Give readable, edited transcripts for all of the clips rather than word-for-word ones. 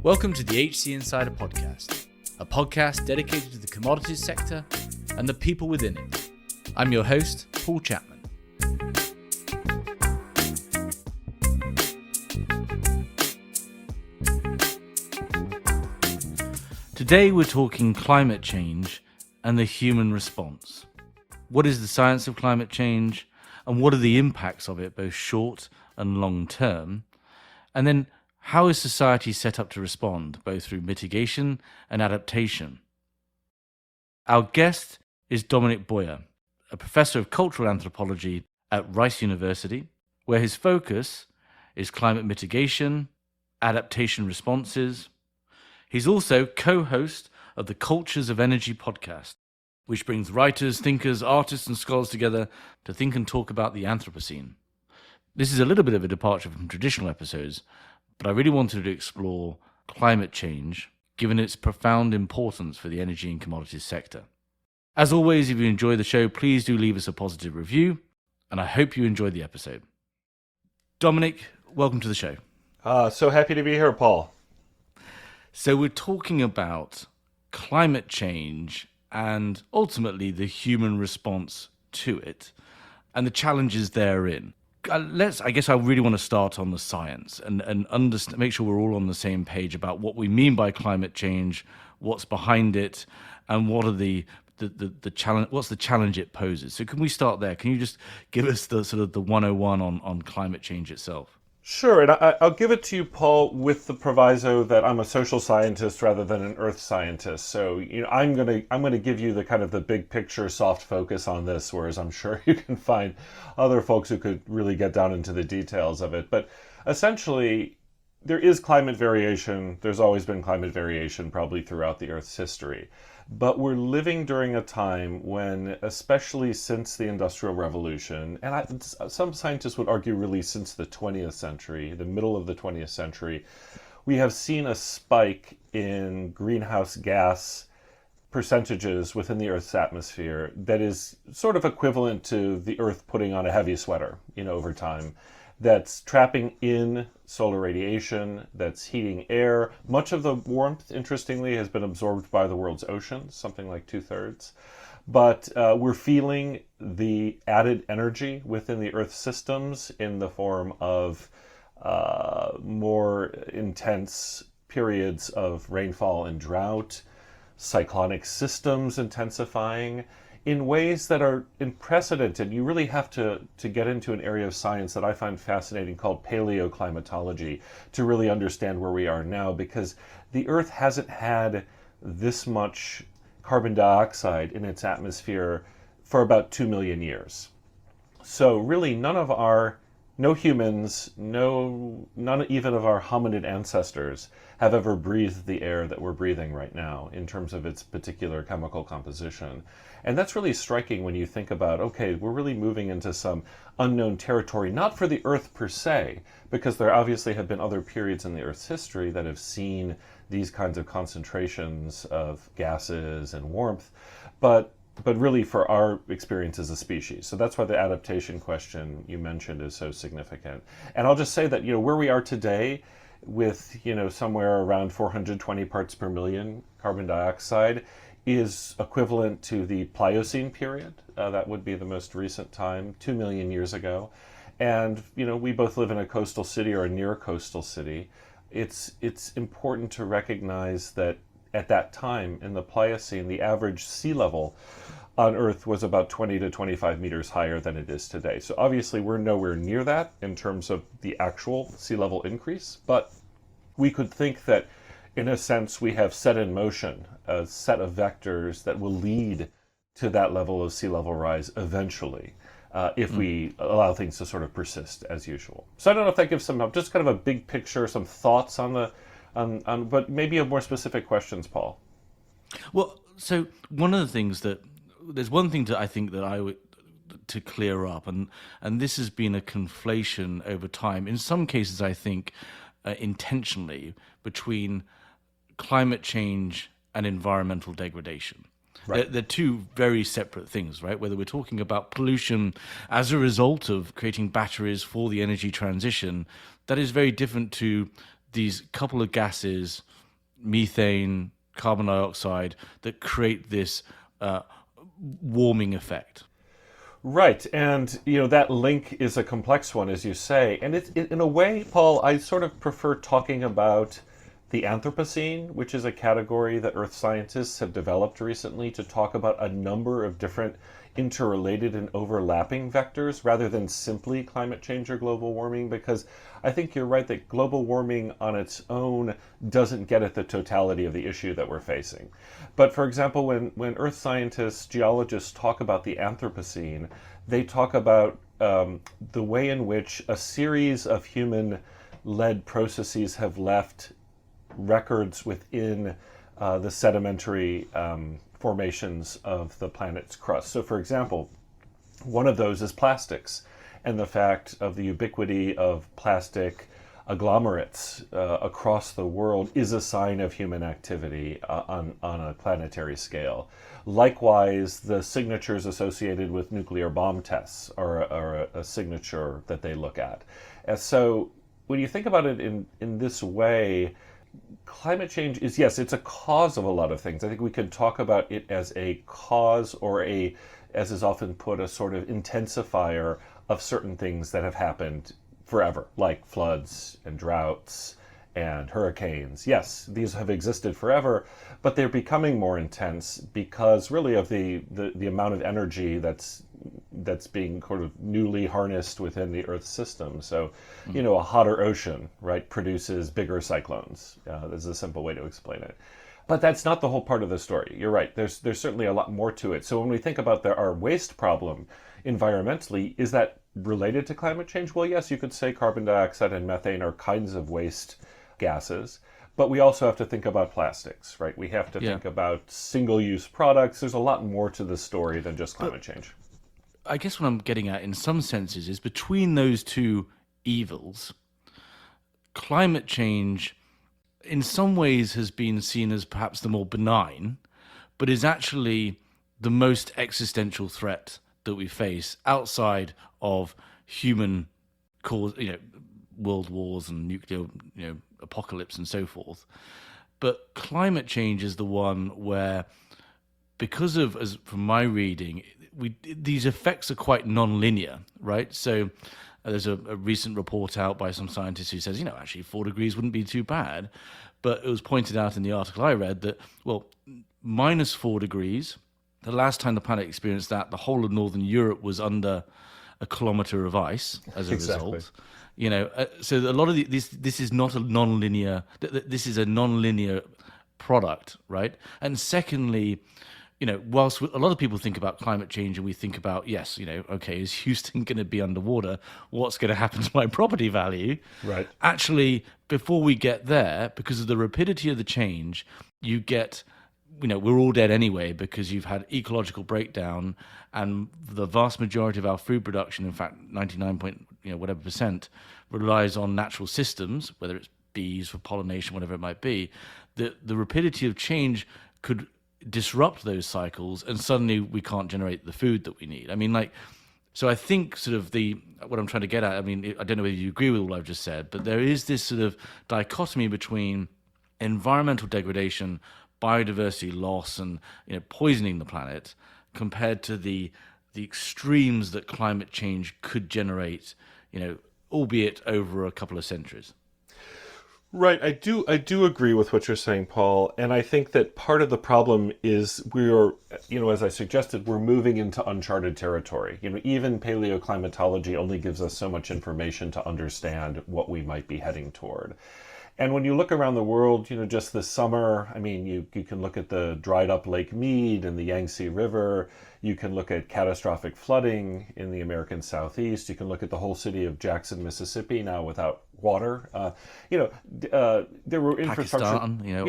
Welcome to the HC Insider Podcast, a podcast dedicated to the commodities sector and the people within it. I'm your host, Paul Chapman. Today we're talking climate change and the human response. What is the science of climate change, and what are the impacts of it, both short and long term? And then how is society set up to respond, both through mitigation and adaptation? Our guest is Dominic Boyer, a professor of cultural anthropology at Rice University, where his focus is climate mitigation, adaptation responses. He's also co-host of the Cultures of Energy podcast, which brings writers, thinkers, artists, and scholars together to think and talk about the Anthropocene. This is a little bit of a departure from traditional episodes, but I really wanted to explore climate change, given its profound importance for the energy and commodities sector. As always, if you enjoy the show, please do leave us a positive review, and I hope you enjoyed the episode. Dominic, welcome to the show. So happy to be here, Paul. So we're talking about climate change and ultimately the human response to it and the challenges therein. I guess I really want to start on the science and make sure we're all on the same page about what we mean by climate change, what's behind it, and what are the challenge. What's the challenge it poses? So can we start there? Can you just give us the sort of the 101 on climate change itself? Sure, and I'll give it to you, Paul, with the proviso that I'm a social scientist rather than an earth scientist. So, I'm gonna give you the kind of the big picture, soft focus on this, whereas I'm sure you can find other folks who could really get down into the details of it. But essentially, there is climate variation. There's always been climate variation, probably throughout the Earth's history. But we're living during a time when, especially since the Industrial Revolution, and some scientists would argue really since the 20th century, the middle of the 20th century, we have seen a spike in greenhouse gas percentages within the Earth's atmosphere that is sort of equivalent to the Earth putting on a heavy sweater, over time. That's trapping in solar radiation, that's heating air. Much of the warmth, interestingly, has been absorbed by the world's oceans, something like 2/3. But we're feeling the added energy within the Earth systems in the form of more intense periods of rainfall and drought, cyclonic systems intensifying, in ways that are unprecedented. You really have to get into an area of science that I find fascinating called Paleoclimatology to really understand where we are now, because the Earth hasn't had this much carbon dioxide in its atmosphere for about 2 million years. So really no humans, none even of our hominid ancestors have ever breathed the air that we're breathing right now in terms of its particular chemical composition. And that's really striking when you think about, okay, we're really moving into some unknown territory, not for the Earth per se, because there obviously have been other periods in the Earth's history that have seen these kinds of concentrations of gases and warmth, but really for our experience as a species. So that's why the adaptation question you mentioned is so significant. And I'll just say that, where we are today with, somewhere around 420 parts per million carbon dioxide is equivalent to the Pliocene period. That would be the most recent time, 2 million years ago. And, we both live in a coastal city or a near coastal city. It's important to recognize that at that time in the Pliocene, the average sea level on Earth was about 20 to 25 meters higher than it is today. So obviously we're nowhere near that in terms of the actual sea level increase, but we could think that in a sense we have set in motion a set of vectors that will lead to that level of sea level rise eventually, if we allow things to sort of persist as usual. So I don't know if that gives some help, just kind of a big picture, some thoughts on but maybe a more specific questions, Paul. Well, so one of the things there's one thing I think that I would to clear up, and this has been a conflation over time. In some cases, I think intentionally, between climate change and environmental degradation. Right. They're two very separate things, right? Whether we're talking about pollution as a result of creating batteries for the energy transition, that is very different to these couple of gases, methane, carbon dioxide, that create this warming effect. Right, and that link is a complex one, as you say, and in a way, Paul, I sort of prefer talking about the Anthropocene, which is a category that earth scientists have developed recently to talk about a number of different interrelated and overlapping vectors rather than simply climate change or global warming, because I think you're right that global warming on its own doesn't get at the totality of the issue that we're facing. But for example, when earth scientists, geologists talk about the Anthropocene, they talk about the way in which a series of human-led processes have left records within the sedimentary formations of the planet's crust. So for example, one of those is plastics, and the fact of the ubiquity of plastic agglomerates across the world is a sign of human activity on a planetary scale. Likewise, the signatures associated with nuclear bomb tests are a signature that they look at. And so when you think about it in this way, climate change is, yes, it's a cause of a lot of things. I think we could talk about it as a cause or as is often put, a sort of intensifier of certain things that have happened forever, like floods and droughts and hurricanes. Yes, these have existed forever, but they're becoming more intense because really of the amount of energy that's being sort of newly harnessed within the Earth's system. So, a hotter ocean, right, produces bigger cyclones. This is a simple way to explain it. But that's not the whole part of the story. You're right. There's certainly a lot more to it. So when we think about our waste problem environmentally, is that related to climate change? Well, yes, you could say carbon dioxide and methane are kinds of waste gases. But we also have to think about plastics, right? We have to think about single-use products. There's a lot more to the story than just climate change. I guess what I'm getting at in some senses is between those two evils, climate change in some ways has been seen as perhaps the more benign, but is actually the most existential threat that we face outside of human cause, world wars and nuclear, apocalypse and so forth. But climate change is the one where, because of, as from my reading, these effects are quite non-linear, right? So there's a recent report out by some scientists who says, actually 4 degrees wouldn't be too bad. But it was pointed out in the article I read that, well, minus 4 degrees, the last time the planet experienced that, the whole of Northern Europe was under a kilometer of ice as a result. So a lot of this is not a non-linear, this is a non-linear product, right? And secondly, whilst a lot of people think about climate change and we think about, yes, okay, is Houston going to be underwater? What's going to happen to my property value? Right. Actually, before we get there, because of the rapidity of the change, you get, we're all dead anyway because you've had ecological breakdown, and the vast majority of our food production, in fact, 99 whatever percent, relies on natural systems, whether it's bees for pollination, whatever it might be. The rapidity of change could disrupt those cycles, and suddenly we can't generate the food that we need. So I think sort of what I'm trying to get at, I don't know whether you agree with all I've just said, but there is this sort of dichotomy between environmental degradation, biodiversity loss, and poisoning the planet, compared to the extremes that climate change could generate, albeit over a couple of centuries. Right, I do agree with what you're saying, Paul, and I think that part of the problem is we're, as I suggested, we're moving into uncharted territory. Even paleoclimatology only gives us so much information to understand what we might be heading toward. And when you look around the world, just this summer, you can look at the dried up Lake Mead and the Yangtze River. You can look at catastrophic flooding in the American Southeast. You can look at the whole city of Jackson, Mississippi, now without water. There were infrastructure.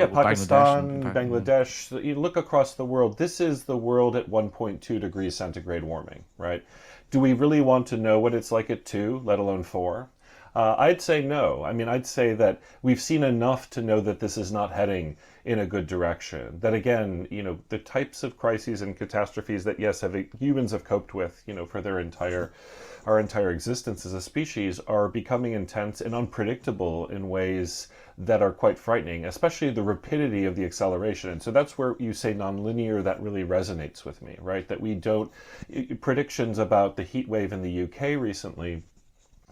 Pakistan, Bangladesh. You look across the world. This is the world at 1.2 degrees centigrade warming, right? Do we really want to know what it's like at 2, let alone 4? I'd say no. I mean, I'd say that we've seen enough to know that this is not heading in a good direction. That again, the types of crises and catastrophes that yes, humans have coped with, for our entire existence as a species, are becoming intense and unpredictable in ways that are quite frightening, especially the rapidity of the acceleration. And so that's where you say nonlinear, that really resonates with me, right? That we don't, predictions about the heat wave in the UK recently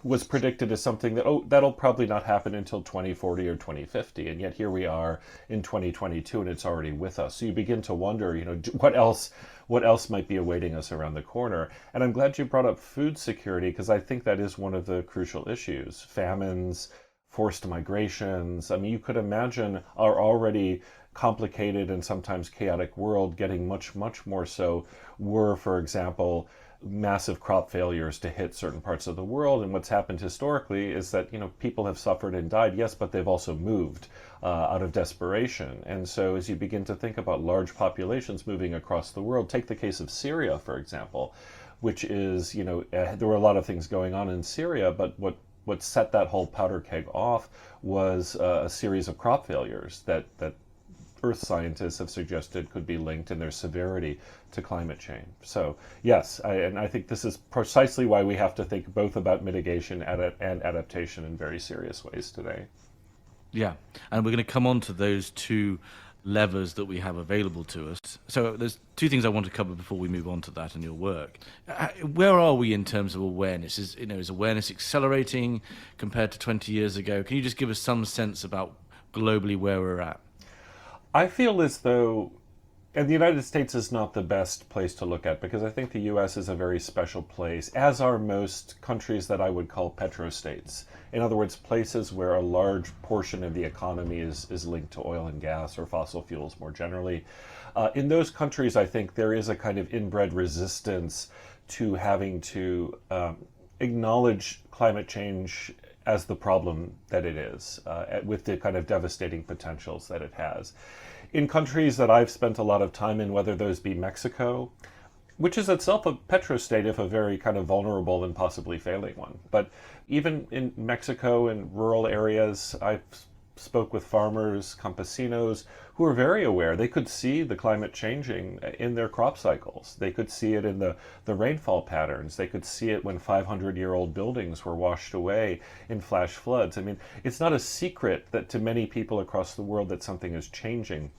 was predicted as something that, that'll probably not happen until 2040 or 2050. And yet here we are in 2022 and it's already with us. So you begin to wonder, what else might be awaiting us around the corner. And I'm glad you brought up food security, because I think that is one of the crucial issues. Famines, forced migrations. I mean, you could imagine our already complicated and sometimes chaotic world getting much, much more so were, for example, massive crop failures to hit certain parts of the world. And what's happened historically is that people have suffered and died, yes, but they've also moved out of desperation. And so as you begin to think about large populations moving across the world, take the case of Syria, for example, which is, there were a lot of things going on in Syria, but what set that whole powder keg off was a series of crop failures that earth scientists have suggested could be linked in their severity to climate change. So yes, I think this is precisely why we have to think both about mitigation and adaptation in very serious ways today. Yeah, and we're going to come on to those two levers that we have available to us. So there's two things I want to cover before we move on to that and your work. Where are we in terms of awareness? Is awareness accelerating compared to 20 years ago? Can you just give us some sense about globally where we're at? I feel as though, and the United States is not the best place to look at, because I think the US is a very special place, as are most countries that I would call petrostates. In other words, places where a large portion of the economy is linked to oil and gas or fossil fuels more generally. In those countries, I think there is a kind of inbred resistance to having to acknowledge climate change as the problem that it is, with the kind of devastating potentials that it has. In countries that I've spent a lot of time in, whether those be Mexico, which is itself a petrostate, if a very kind of vulnerable and possibly failing one. But even in Mexico, in rural areas, I spoke with farmers, campesinos, who were very aware. They could see the climate changing in their crop cycles. They could see it in the rainfall patterns. They could see it when 500-year-old buildings were washed away in flash floods. I mean, it's not a secret that to many people across the world that something is changing.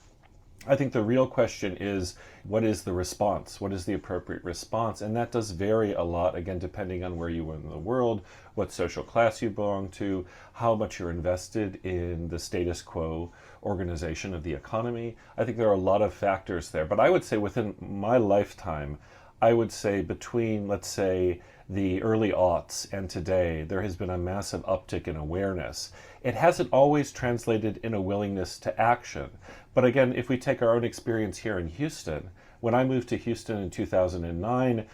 I think the real question is, what is the response? What is the appropriate response? And that does vary a lot, again, depending on where you are in the world, what social class you belong to, how much you're invested in the status quo organization of the economy. I think there are a lot of factors there. But I would say within my lifetime, I would say between, let's say, the early aughts and today, there has been a massive uptick in awareness. It hasn't always translated in a willingness to action. But again, if we take our own experience here in Houston, when I moved to Houston in 2009,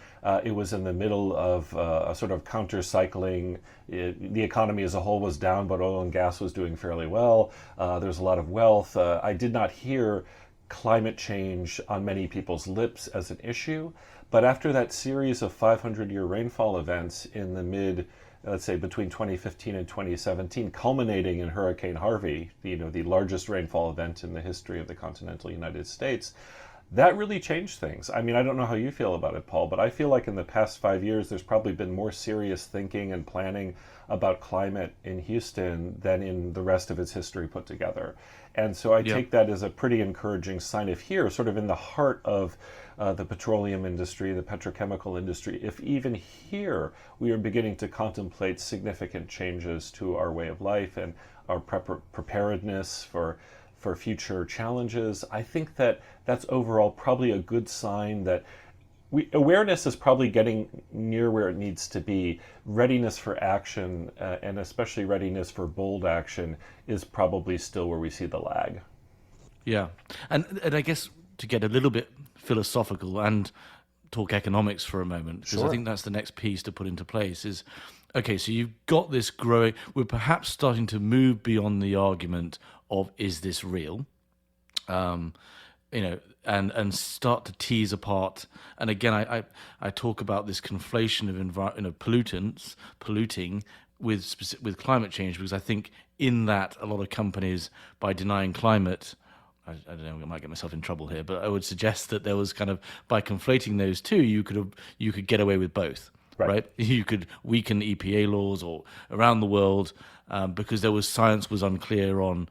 it was in the middle of a sort of counter-cycling. The economy as a whole was down, but oil and gas was doing fairly well. There was a lot of wealth. I did not hear climate change on many people's lips as an issue. But after that series of 500-year rainfall events in the let's say between 2015 and 2017, culminating in Hurricane Harvey, the largest rainfall event in the history of the continental United States, that really changed things. I mean, I don't know how you feel about it, Paul, but I feel like in the past 5 years, there's probably been more serious thinking and planning about climate in Houston than in the rest of its history put together. And so I take that as a pretty encouraging sign. If here, sort of in the heart of the petroleum industry, the petrochemical industry, if even here we are beginning to contemplate significant changes to our way of life and our preparedness for future challenges, I think that that's overall probably a good sign that awareness is probably getting near where it needs to be. Readiness for action, and especially readiness for bold action, is probably still where we see the lag. Yeah, and I guess to get a little bit philosophical and talk economics for a moment, because I think that's the next piece to put into place is, okay, so you've got this growing, we're perhaps starting to move beyond the argument of, is this real? And start to tease apart. And again, I talk about this conflation of pollutants, polluting, with climate change, because I think in that a lot of companies, by denying climate, I don't know, I might get myself in trouble here, but I would suggest that there was kind of, by conflating those two, you could get away with both. Right. You could weaken EPA laws or around the world because science was unclear on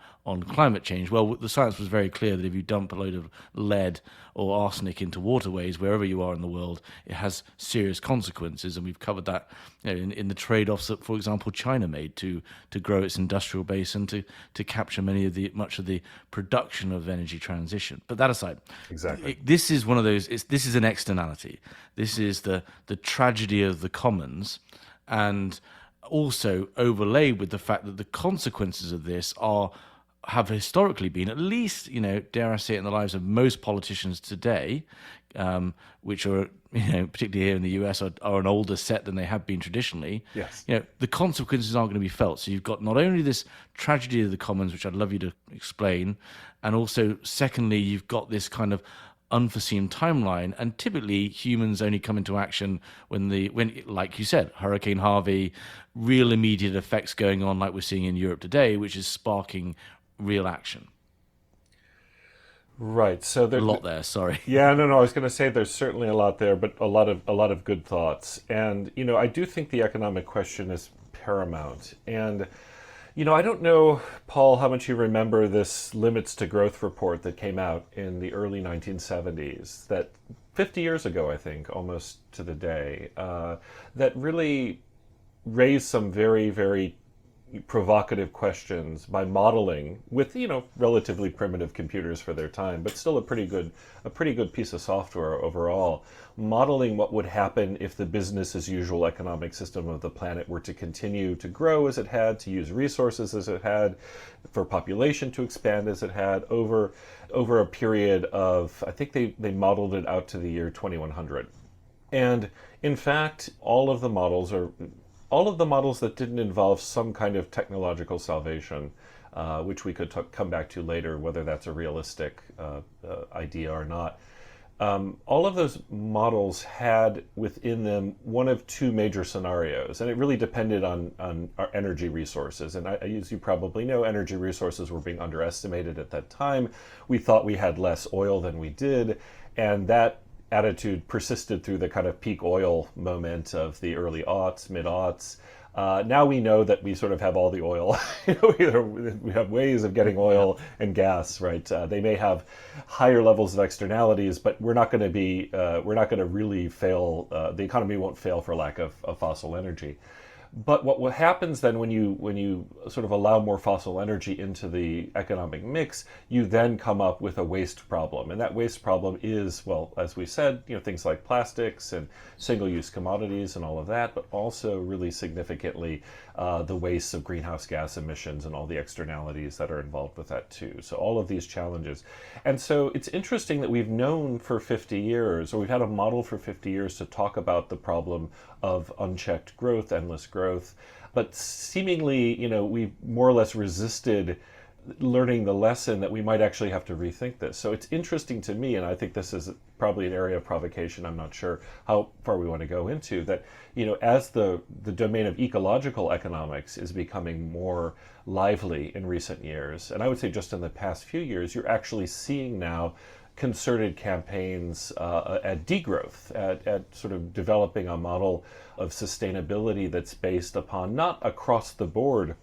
climate change. Well, the science was very clear that if you dump a load of lead or arsenic into waterways wherever you are in the world, it has serious consequences, and we've covered that, in the trade-offs that, for example, China made to grow its industrial base and to capture much of the production of energy transition. But that aside, exactly, this is one of those. This is an externality. This is the tragedy of the commons, and also overlaid with the fact that the consequences of this have historically been, at least, dare I say it, in the lives of most politicians today, which are, particularly here in the US, are an older set than they have been traditionally. Yes. The consequences aren't going to be felt. So you've got not only this tragedy of the commons, which I'd love you to explain, and also, secondly, you've got this kind of unforeseen timeline, and typically humans only come into action when like you said, Hurricane Harvey, real immediate effects going on, like we're seeing in Europe today, which is sparking real action. Right. So there's a lot there. Sorry. Yeah, no. I was going to say there's certainly a lot there, but a lot of good thoughts. And I do think the economic question is paramount. And I don't know, Paul, how much you remember this limits to growth report that came out in the early 1970s, that 50 years ago, I think, almost to the day, that really raised some very, very provocative questions by modeling with relatively primitive computers for their time, but still a pretty good piece of software overall, modeling what would happen if the business as usual economic system of the planet were to continue to grow as it had, to use resources as it had, for population to expand as it had over a period of, I think they modeled it out to the year 2100. And in fact, all of the models that didn't involve some kind of technological salvation, which we could come back to later, whether that's a realistic idea or not. All of those models had within them one of two major scenarios, and it really depended on our energy resources. And as you probably know, energy resources were being underestimated at that time. We thought we had less oil than we did, and that attitude persisted through the kind of peak oil moment of the early aughts, mid-aughts. Now we know that we sort of have all the oil. We have ways of getting oil and gas, right? They may have higher levels of externalities, but we're not going to really fail. The economy won't fail for lack of fossil energy. But what happens then when you sort of allow more fossil energy into the economic mix, you then come up with a waste problem. And that waste problem is, well, as we said, things like plastics and single-use commodities and all of that, but also really significantly the wastes of greenhouse gas emissions and all the externalities that are involved with that too. So all of these challenges. And so it's interesting that we've known for 50 years, or we've had a model for 50 years to talk about the problem of unchecked growth, endless growth, but seemingly, we've more or less resisted learning the lesson that we might actually have to rethink this. So it's interesting to me, and I think this is probably an area of provocation, I'm not sure how far we want to go into, that as the domain of ecological economics is becoming more lively in recent years, and I would say just in the past few years, you're actually seeing now concerted campaigns at degrowth, at sort of developing a model of sustainability that's based upon not across the board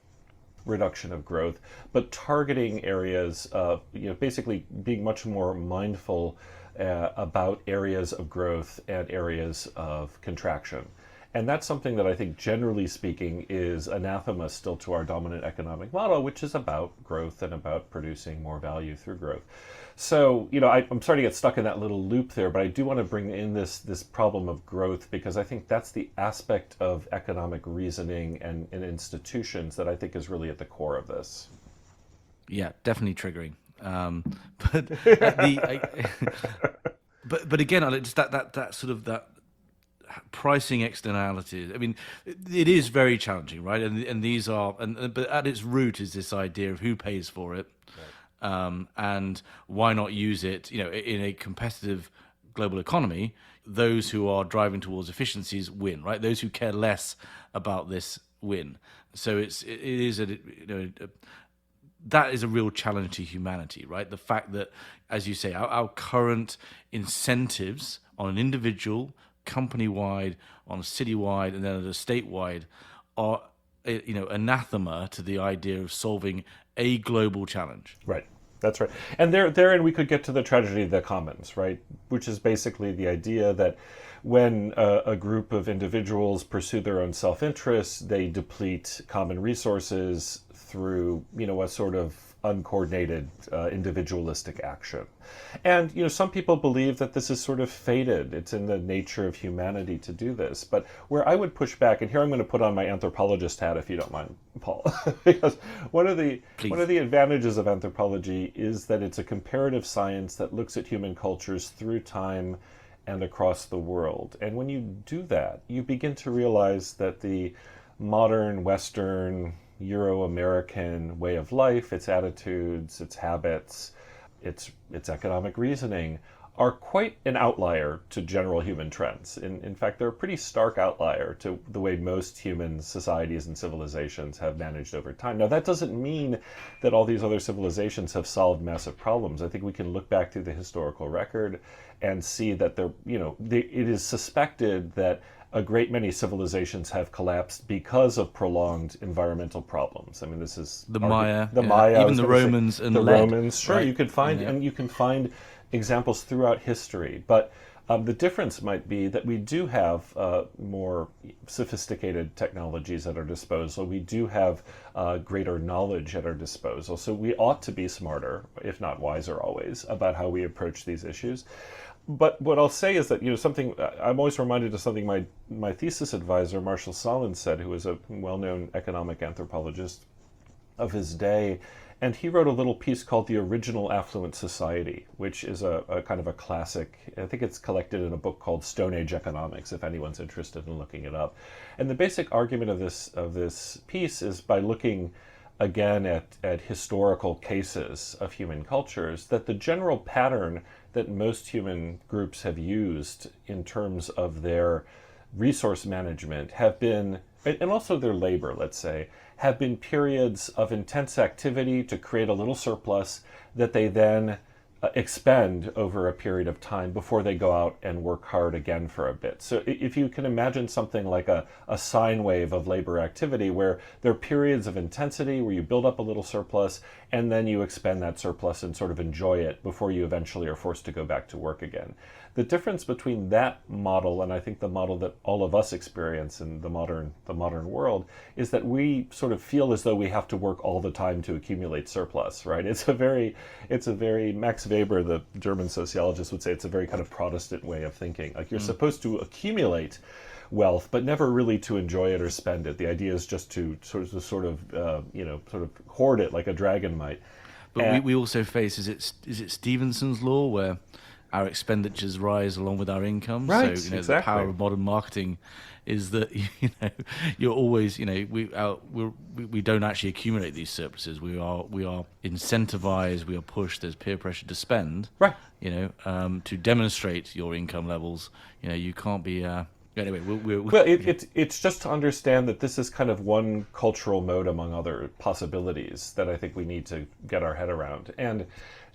reduction of growth, but targeting areas of, basically being much more mindful about areas of growth and areas of contraction. And that's something that I think, generally speaking, is anathema still to our dominant economic model, which is about growth and about producing more value through growth. So, I'm starting to get stuck in that little loop there, but I do want to bring in this problem of growth, because I think that's the aspect of economic reasoning and institutions that I think is really at the core of this. Yeah, definitely triggering. But again, just that sort of that pricing externalities. I mean, it is very challenging, right? And these are, but at its root is this idea of who pays for it. Right. And why not use it, in a competitive global economy? those who are driving towards efficiencies win, right? Those who care less about this win. So it is that is a real challenge to humanity, right? The fact that, as you say, our current incentives on an individual, company-wide, on a city-wide, and then at a statewide are, anathema to the idea of solving a global challenge. Right. That's right. And therein we could get to the tragedy of the commons, right? Which is basically the idea that when a group of individuals pursue their own self-interest, they deplete common resources through, a sort of uncoordinated individualistic action. And, some people believe that this is sort of fated. It's in the nature of humanity to do this. But where I would push back, and here I'm going to put on my anthropologist hat, if you don't mind, Paul, because one of the advantages of anthropology is that it's a comparative science that looks at human cultures through time and across the world. And when you do that, you begin to realize that the modern Western Euro-American way of life, its attitudes, its habits, its economic reasoning are quite an outlier to general human trends. In fact, they're a pretty stark outlier to the way most human societies and civilizations have managed over time. Now, that doesn't mean that all these other civilizations have solved massive problems. I think we can look back through the historical record and see that it is suspected that a great many civilizations have collapsed because of prolonged environmental problems. I mean, this is the Maya, even the Romans, and the lead, Romans. Sure, right? you could find examples throughout history, but the difference might be that we do have more sophisticated technologies at our disposal. We do have greater knowledge at our disposal, so we ought to be smarter, if not wiser, always about how we approach these issues. But what I'll say is that, something I'm always reminded of something my thesis advisor, Marshall Solin, said, who was a well-known economic anthropologist of his day. And he wrote a little piece called The Original Affluent Society, which is a kind of a classic. I think it's collected in a book called Stone Age Economics, if anyone's interested in looking it up. And the basic argument of this piece is by looking again at historical cases of human cultures, that the general pattern that most human groups have used in terms of their resource management have been, and also their labor, let's say, have been periods of intense activity to create a little surplus that they then expend over a period of time before they go out and work hard again for a bit. So if you can imagine something like a sine wave of labor activity where there are periods of intensity where you build up a little surplus and then you expend that surplus and sort of enjoy it before you eventually are forced to go back to work again. The difference between that model and I think the model that all of us experience in the modern world is that we sort of feel as though we have to work all the time to accumulate surplus, right? It's a very Max Weber, the German sociologist, would say it's a very kind of Protestant way of thinking. Like you're supposed to accumulate wealth, but never really to enjoy it or spend it. The idea is just to sort of hoard it like a dragon might. But we also face, is it Stevenson's law, where our expenditures rise along with our income? Right, So exactly. The power of modern marketing is that you're always we don't actually accumulate these surpluses. We are incentivized. We are pushed. There's peer pressure to spend. Right. To demonstrate your income levels. You can't be. Anyway, it's just to understand that this is kind of one cultural mode among other possibilities that I think we need to get our head around. And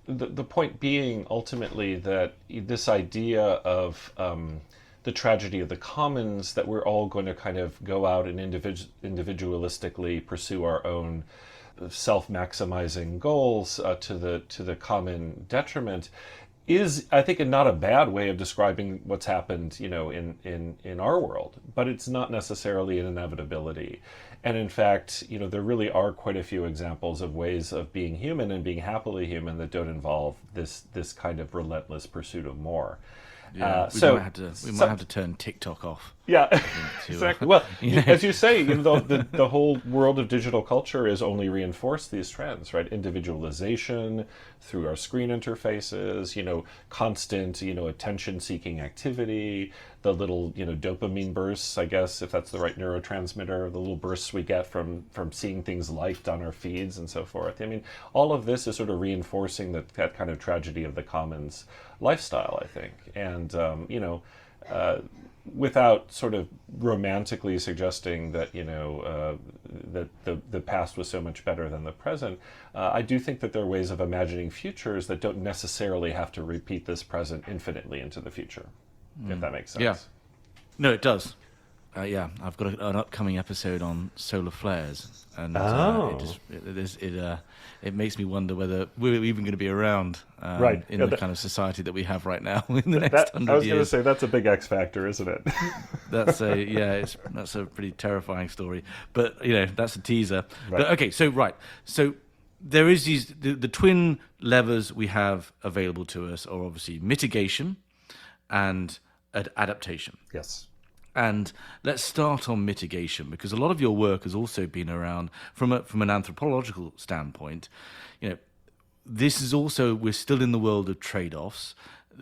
the point being ultimately that this idea of the tragedy of the commons, that we're all going to kind of go out and individualistically pursue our own self-maximizing goals to the common detriment, is, I think, not a bad way of describing what's happened, in our world, but it's not necessarily an inevitability. And in fact, there really are quite a few examples of ways of being human and being happily human that don't involve this kind of relentless pursuit of more. Yeah, we might have to turn TikTok off. Yeah, exactly. Well, as you say, the whole world of digital culture has only reinforced these trends, right? Individualization through our screen interfaces, constant, attention-seeking activity, the little, dopamine bursts, I guess, if that's the right neurotransmitter, the little bursts we get from seeing things liked on our feeds and so forth. I mean, all of this is sort of reinforcing that kind of tragedy of the commons lifestyle, I think. And, without sort of romantically suggesting that that the past was so much better than the present, I do think that there are ways of imagining futures that don't necessarily have to repeat this present infinitely into the future, if that makes sense. Yeah. No, it does. I've got an upcoming episode on solar flares, and it makes me wonder whether we're even going to be around in the kind of society that we have right now in the next 100 years. I was going to say that's a big X factor, isn't it? That's a pretty terrifying story, but that's a teaser. Right. But okay, so there is the twin levers we have available to us are obviously mitigation and adaptation. Yes. And let's start on mitigation, because a lot of your work has also been around from an anthropological standpoint. This is also, we're still in the world of trade-offs.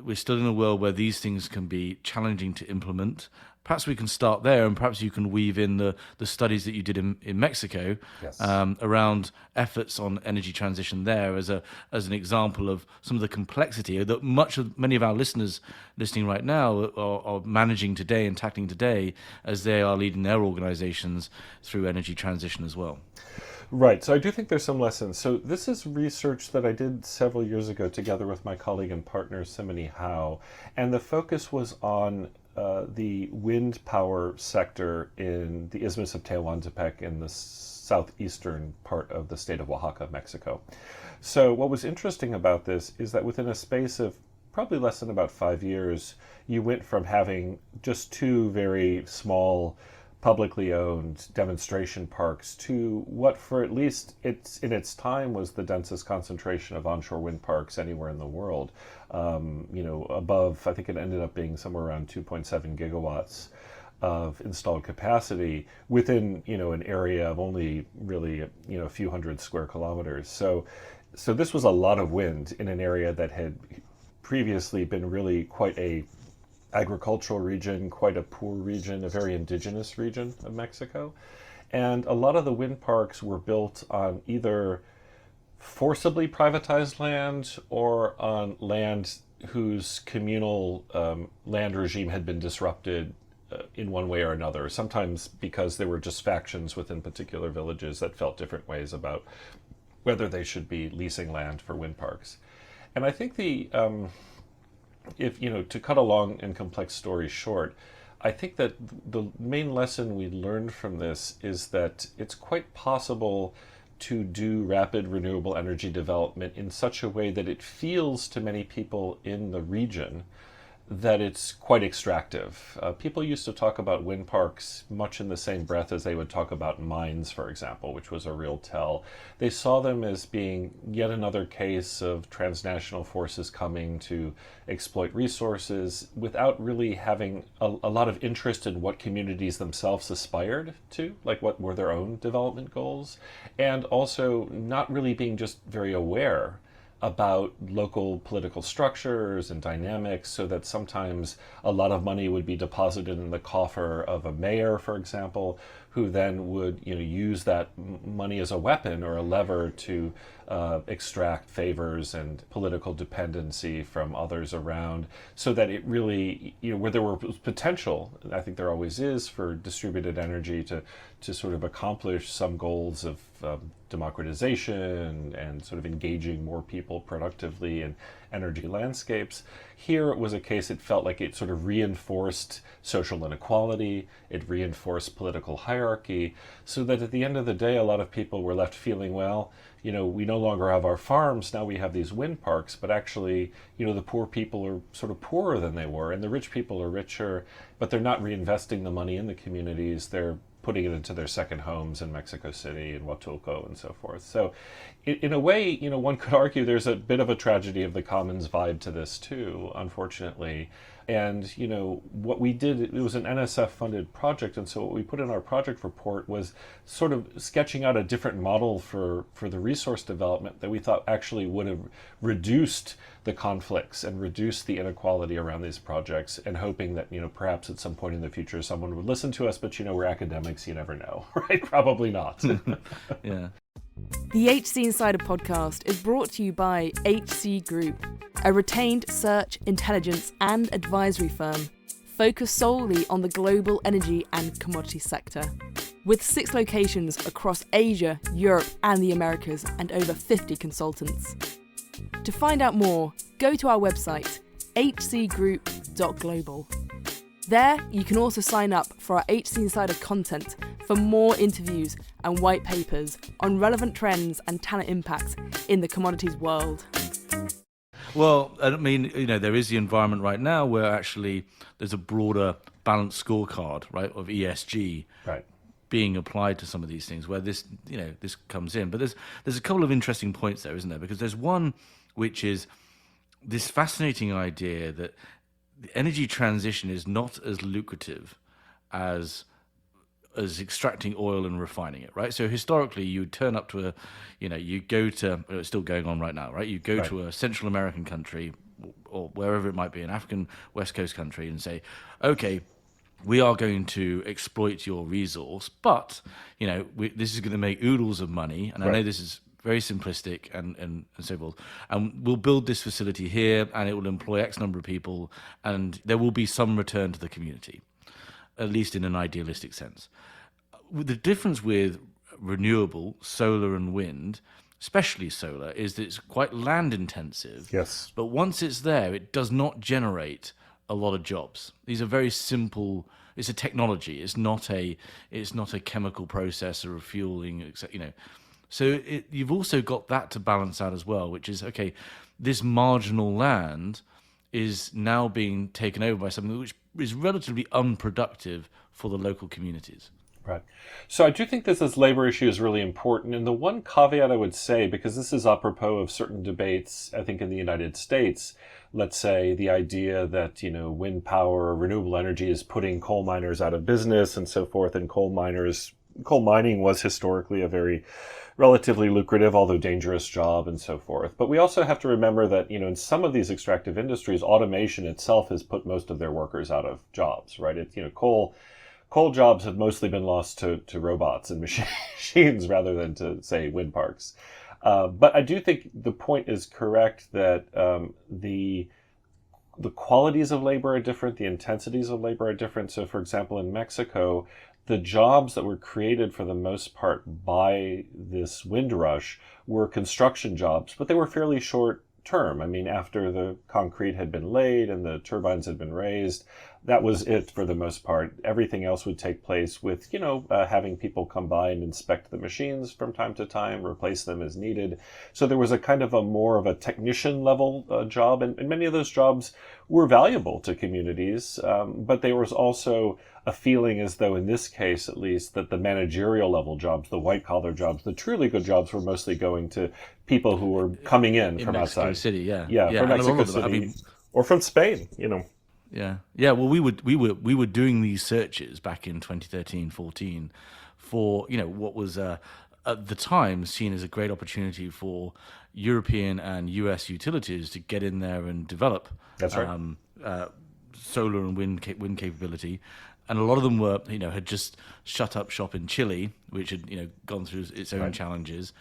We're still in a world where these things can be challenging to implement. Perhaps we can start there, and perhaps you can weave in the studies that you did in Mexico. Yes. Around efforts on energy transition there as an example of some of the complexity that many of our listeners listening right now are managing today and tackling today as they are leading their organizations through energy transition as well. Right. So I do think there's some lessons. So this is research that I did several years ago together with my colleague and partner, Simone Howe. And the focus was on the wind power sector in the Isthmus of Tehuantepec in the southeastern part of the state of Oaxaca, Mexico. So what was interesting about this is that within a space of probably less than about 5 years, you went from having just two very small publicly owned demonstration parks to what, for at least in its time, was the densest concentration of onshore wind parks anywhere in the world. Above, I think it ended up being somewhere around 2.7 gigawatts of installed capacity within, an area of only really, a few hundred square kilometers. So this was a lot of wind in an area that had previously been really quite a agricultural region, quite a poor region, a very indigenous region of Mexico. And a lot of the wind parks were built on either forcibly privatized land or on land whose communal land regime had been disrupted in one way or another, sometimes because there were just factions within particular villages that felt different ways about whether they should be leasing land for wind parks. And I think to cut a long and complex story short, I think that the main lesson we learned from this is that it's quite possible to do rapid renewable energy development in such a way that it feels to many people in the region that it's quite extractive. People used to talk about wind parks much in the same breath as they would talk about mines, for example, which was a real tell. They saw them as being yet another case of transnational forces coming to exploit resources without really having a lot of interest in what communities themselves aspired to, like what were their own development goals, and also not really being just very aware about local political structures and dynamics, so that sometimes a lot of money would be deposited in the coffer of a mayor, for example, who then would use that money as a weapon or a lever to extract favors and political dependency from others around, so that it really, where there was potential, I think there always is, for distributed energy to sort of accomplish some goals of democratization and sort of engaging more people productively in energy landscapes. Here it was a case, it felt like it sort of reinforced social inequality, it reinforced political hierarchy, so that at the end of the day, a lot of people were left feeling, well, we no longer have our farms, now we have these wind parks, but actually, the poor people are sort of poorer than they were, and the rich people are richer, but they're not reinvesting the money in the communities, they're putting it into their second homes in Mexico City and Huatulco and so forth. So in a way, one could argue there's a bit of a tragedy of the commons vibe to this too, unfortunately. And, what we did, it was an NSF-funded project, and so what we put in our project report was sort of sketching out a different model for the resource development that we thought actually would have reduced the conflicts and reduced the inequality around these projects, and hoping that, perhaps at some point in the future someone would listen to us, but, we're academics, you never know, right? Probably not. Yeah. The HC Insider podcast is brought to you by HC Group, a retained search, intelligence and advisory firm focus solely on the global energy and commodity sector. With 6 locations across Asia, Europe and the Americas, and over 50 consultants. To find out more, go to our website, hcgroup.global. There, you can also sign up for our HC Insider content for more interviews and white papers on relevant trends and talent impacts in the commodities world. Well, I mean, there is the environment right now where actually there's a broader balanced scorecard, right, of ESG Right. being applied to some of these things where this comes in. But there's a couple of interesting points there, isn't there? Because there's one which is this fascinating idea that the energy transition is not as lucrative as extracting oil and refining it, right? So historically, you would turn up to you go to, it's still going on right now, right? You go to a Central American country or wherever it might be, an African West Coast country, and say, okay, we are going to exploit your resource, but this is going to make oodles of money, and I know this is very simplistic and so forth. And we'll build this facility here, and it will employ X number of people, and there will be some return to the community, at least in an idealistic sense. The difference with renewable, solar and wind, especially solar, is that it's quite land intensive. Yes. But once it's there, it does not generate a lot of jobs. These are very simple. It's a technology. It's not a chemical process or refueling. So you've also got that to balance out as well, which is, okay, this marginal land is now being taken over by something which is relatively unproductive for the local communities. Right. So I do think this labor issue is really important. And the one caveat I would say, because this is apropos of certain debates, I think in the United States, let's say the idea that, wind power or renewable energy is putting coal miners out of business and so forth. And coal mining was historically a very relatively lucrative, although dangerous job and so forth. But we also have to remember that, in some of these extractive industries, automation itself has put most of their workers out of jobs, right? Coal jobs have mostly been lost to robots and machines rather than to, say, wind parks. But I do think the point is correct that the qualities of labor are different, the intensities of labor are different. So, for example, in Mexico, the jobs that were created for the most part by this wind rush were construction jobs, but they were fairly short term. I mean, after the concrete had been laid and the turbines had been raised, that was it for the most part. Everything else would take place with, having people come by and inspect the machines from time to time, replace them as needed. So there was a kind of more of a technician level job, and many of those jobs were valuable to communities, but there was also a feeling as though in this case, at least, that the managerial level jobs, the white collar jobs, the truly good jobs were mostly going to people who were coming in from Mexico outside. City, yeah, from Mexico City, or from Spain, Yeah. Well, we were doing these searches back in 2013, 14 for what was at the time seen as a great opportunity for European and US utilities to get in there and develop. That's right. Solar and wind capability, and a lot of them were had just shut up shop in Chile, which had gone through its own challenges.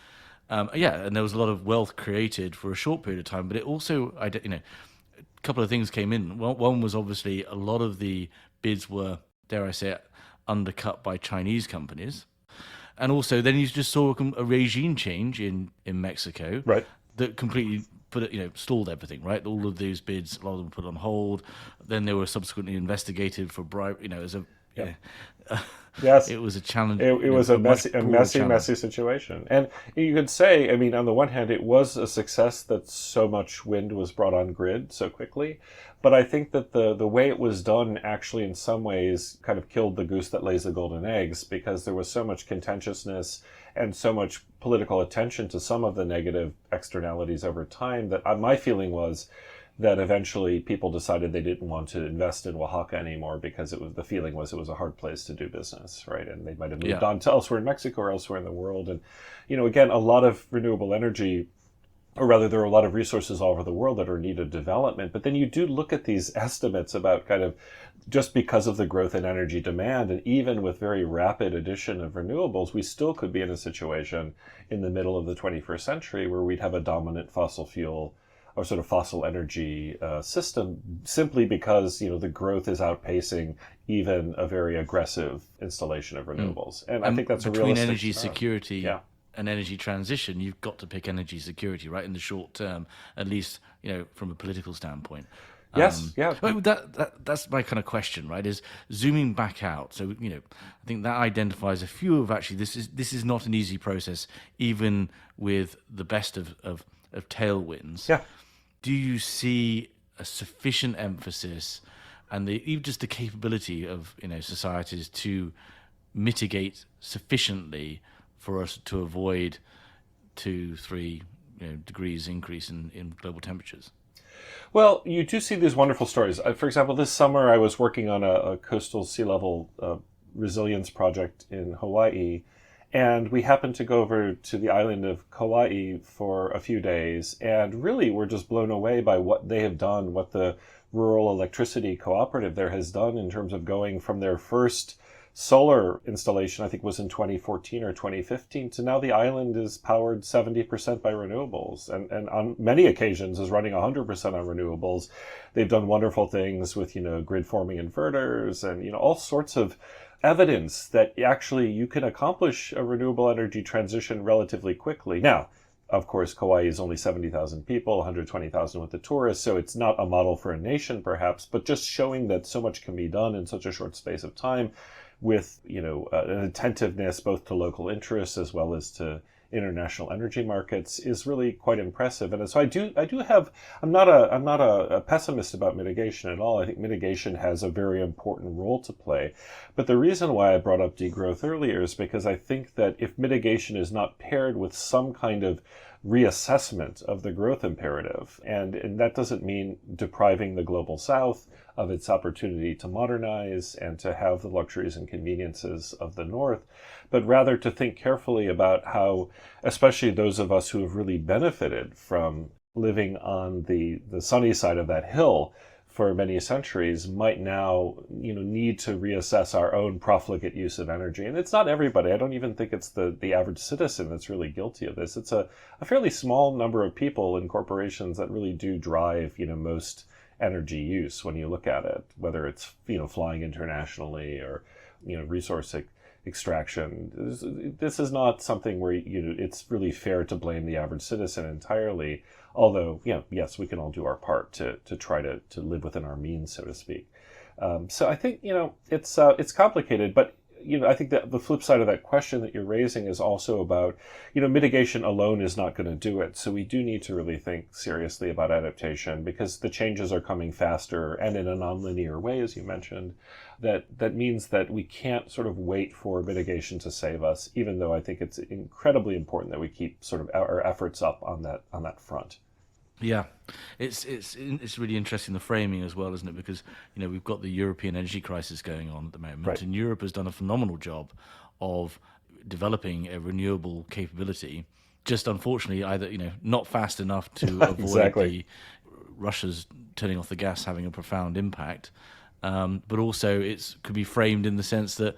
And there was a lot of wealth created for a short period of time, but it also a couple of things came in. One was obviously a lot of the bids were, dare I say it, undercut by Chinese companies. And also then you just saw a regime change in Mexico that completely stalled everything, right? All of these bids, a lot of them put on hold. Then they were subsequently investigated for bribe, Yes, it was a challenge. It was a messy situation. And you could say, I mean, on the one hand, it was a success that so much wind was brought on grid so quickly. But I think that the way it was done actually in some ways kind of killed the goose that lays the golden eggs, because there was so much contentiousness and so much political attention to some of the negative externalities over time that my feeling was that eventually people decided they didn't want to invest in Oaxaca anymore, because it was a hard place to do business, right? And they might have moved on to elsewhere in Mexico or elsewhere in the world. And, again, a lot of renewable energy, or rather there are a lot of resources all over the world that are in need of development. But then you do look at these estimates about kind of just because of the growth in energy demand, and even with very rapid addition of renewables, we still could be in a situation in the middle of the 21st century where we'd have a dominant fossil fuel sort of fossil energy system, simply because the growth is outpacing even a very aggressive installation of renewables. And I think that's a between realistic energy scenario. security Yeah. and energy transition, you've got to pick energy security, right? In the short term, at least, from a political standpoint. Yes, yeah. Well, that's my kind of question, right? Is zooming back out. So I think that identifies a few of actually this is not an easy process, even with the best of tailwinds. Yeah. Do you see a sufficient emphasis and even just the capability of societies to mitigate sufficiently for us to avoid 2-3 degrees increase in global temperatures? Well, you do see these wonderful stories. For example, this summer I was working on a coastal sea level resilience project in Hawaii, and we happened to go over to the island of Kauai for a few days, and really were just blown away by what they have done, what the rural electricity cooperative there has done in terms of going from their first solar installation, I think was in 2014 or 2015, to now the island is powered 70% by renewables, and on many occasions is running 100% on renewables. They've done wonderful things with, grid forming inverters and, all sorts of evidence that actually you can accomplish a renewable energy transition relatively quickly. Now, of course, Kauai is only 70,000 people, 120,000 with the tourists, so it's not a model for a nation perhaps, but just showing that so much can be done in such a short space of time with, an attentiveness both to local interests as well as to international energy markets is really quite impressive. And so I'm not a pessimist about mitigation at all. I think mitigation has a very important role to play. But the reason why I brought up degrowth earlier is because I think that if mitigation is not paired with some kind of reassessment of the growth imperative, and that doesn't mean depriving the global south of its opportunity to modernize and to have the luxuries and conveniences of the north, but rather to think carefully about how, especially those of us who have really benefited from living on the sunny side of that hill for many centuries, might now need to reassess our own profligate use of energy. And it's not everybody. I don't even think it's the average citizen that's really guilty of this. It's a fairly small number of people and corporations that really do drive most energy use when you look at it, whether it's flying internationally or resource extraction. This is not something where it's really fair to blame the average citizen entirely. Although, yes, we can all do our part to try to live within our means, so to speak. So I think it's complicated, but I think that the flip side of that question that you're raising is also about mitigation alone is not going to do it. So we do need to really think seriously about adaptation, because the changes are coming faster and in a nonlinear way, as you mentioned. That means that we can't sort of wait for mitigation to save us, even though I think it's incredibly important that we keep sort of our efforts up on that front. Yeah, it's really interesting, the framing as well, isn't it? Because we've got the European energy crisis going on at the moment, Right. and Europe has done a phenomenal job of developing a renewable capability. Just unfortunately, either not fast enough to avoid Exactly. Russia's turning off the gas having a profound impact, but also it could be framed in the sense that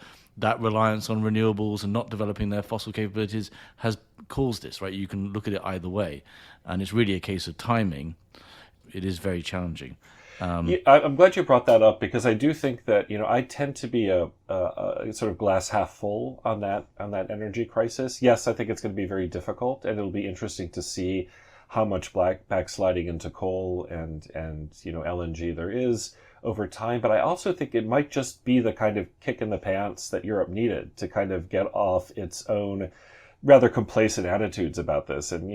reliance on renewables and not developing their fossil capabilities has caused this, right? You can look at it either way, and it's really a case of timing. It is very challenging. I'm glad you brought that up, because I do think that I tend to be a sort of glass half full on that energy crisis. Yes, I think it's going to be very difficult, and it'll be interesting to see how much backsliding into coal and LNG there is over time. But I also think it might just be the kind of kick in the pants that Europe needed to kind of get off its own rather complacent attitudes about this. And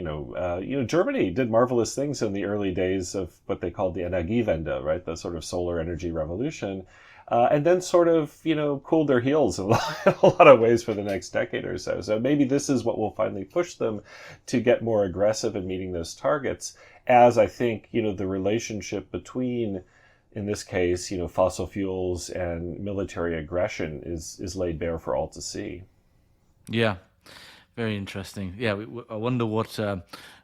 Germany did marvelous things in the early days of what they called the Energiewende, right, the sort of solar energy revolution, and then sort of cooled their heels in a lot of ways for the next decade or so. So maybe this is what will finally push them to get more aggressive in meeting those targets, as I think the relationship between, in this case, fossil fuels and military aggression is laid bare for all to see. Yeah. Very interesting. Yeah, I wonder what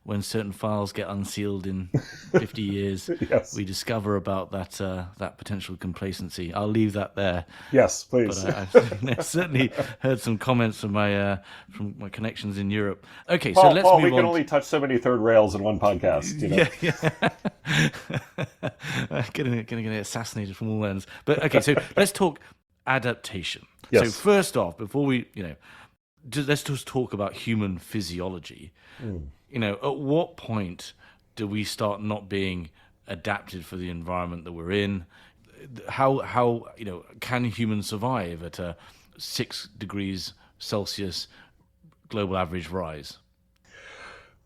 when certain files get unsealed in 50 years, Yes. we discover about that potential complacency. I'll leave that there. Yes, But please. I've certainly heard some comments from my connections in Europe. Okay, so let's Paul, we move can on. only touch so many third rails in one podcast. Yeah. Getting assassinated from all ends. But okay, so let's talk adaptation. Yes. So first off, before we, let's just talk about human physiology. At what point do we start not being adapted for the environment that we're in? How can humans survive at a 6 degrees Celsius global average rise?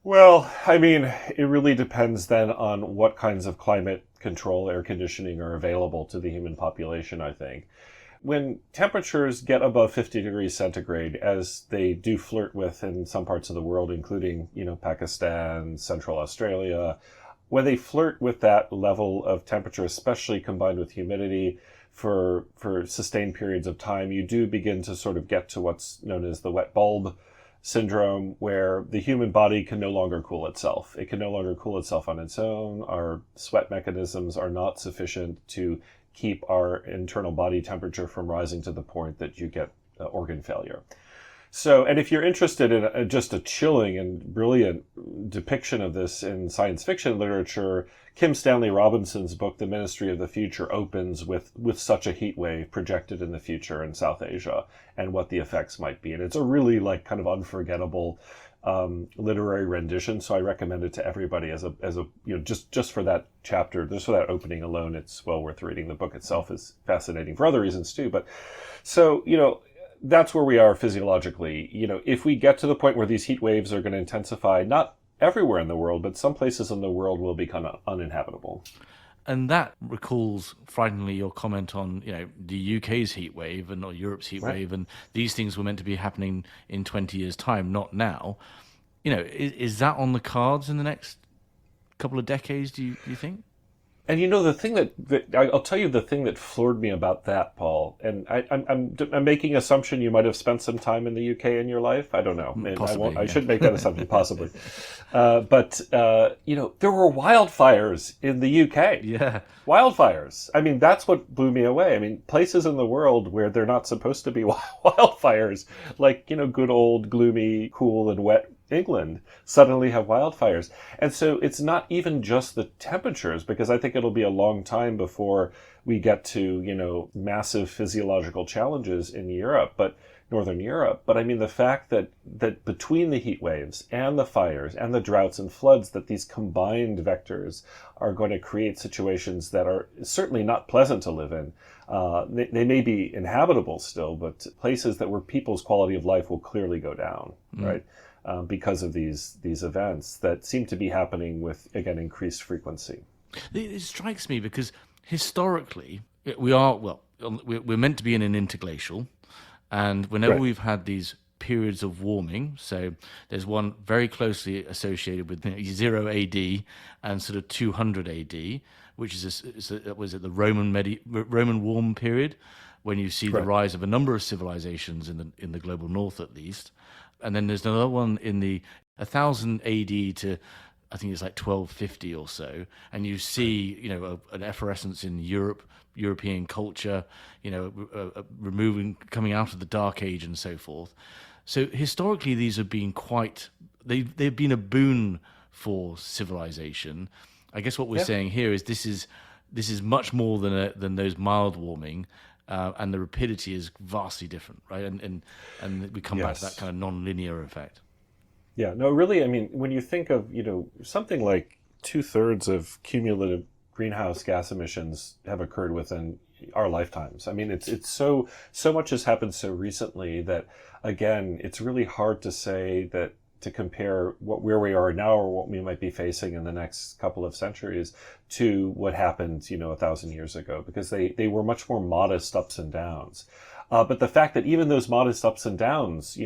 Well, I mean, it really depends then on what kinds of climate control, air conditioning are available to the human population, I think. When temperatures get above 50 degrees centigrade, as they do flirt with in some parts of the world, including, Pakistan, Central Australia, when they flirt with that level of temperature, especially combined with humidity for sustained periods of time, you do begin to sort of get to what's known as the wet bulb syndrome, where the human body can no longer cool itself. It can no longer cool itself on its own. Our sweat mechanisms are not sufficient to keep our internal body temperature from rising to the point that you get organ failure. So, and if you're interested in just a chilling and brilliant depiction of this in science fiction literature, Kim Stanley Robinson's book, The Ministry of the Future, opens with such a heat wave projected in the future in South Asia and what the effects might be. And it's a really kind of unforgettable literary rendition. So I recommend it to everybody as a just for that chapter, just for that opening alone, it's well worth reading. The book itself is fascinating for other reasons too. But so, that's where we are physiologically. If we get to the point where these heat waves are going to intensify, not everywhere in the world, but some places in the world will become uninhabitable. And that recalls frighteningly your comment on, the UK's heat wave or Europe's heat wave, and these things were meant to be happening in 20 years' time, not now. Is that on the cards in the next couple of decades, do you think? And the thing that I'll tell you, the thing that floored me about that, Paul, and I'm making an assumption you might have spent some time in the UK in your life. I don't know. Possibly, I shouldn't make that assumption, possibly. But there were wildfires in the UK. Yeah. Wildfires. I mean, that's what blew me away. I mean, places in the world where they're not supposed to be wildfires, like, good old gloomy, cool and wet England, suddenly have wildfires. And so it's not even just the temperatures, because I think it'll be a long time before we get to, massive physiological challenges in Europe, but Northern Europe. But I mean, the fact that between the heat waves and the fires and the droughts and floods, that these combined vectors are going to create situations that are certainly not pleasant to live in. They may be inhabitable still, but places where people's quality of life will clearly go down, right? Because of these events that seem to be happening with, again, increased frequency. It strikes me because historically we're meant to be in an interglacial, and whenever we've had these periods of warming, so there's one very closely associated with 0 AD and sort of 200 AD, which was it the Roman warm period, when you see the rise of a number of civilizations in the global north, at least. And then there's another one in the 1000 AD to, I think it's like 1250 or so, and you see, an effervescence in European culture, coming out of the Dark Age and so forth. So historically, these have been they've been a boon for civilization. I guess what we're saying here is this is much more than those mild warming. And the rapidity is vastly different, right? And we come back to that kind of non-linear effect. Yeah, no, really, I mean, when you think of, something like 2/3 of cumulative greenhouse gas emissions have occurred within our lifetimes. I mean, it's so much has happened so recently that, again, it's really hard to say to compare where we are now or what we might be facing in the next couple of centuries to what happened, 1,000 years ago, because they were much more modest ups and downs. But the fact that even those modest ups and downs,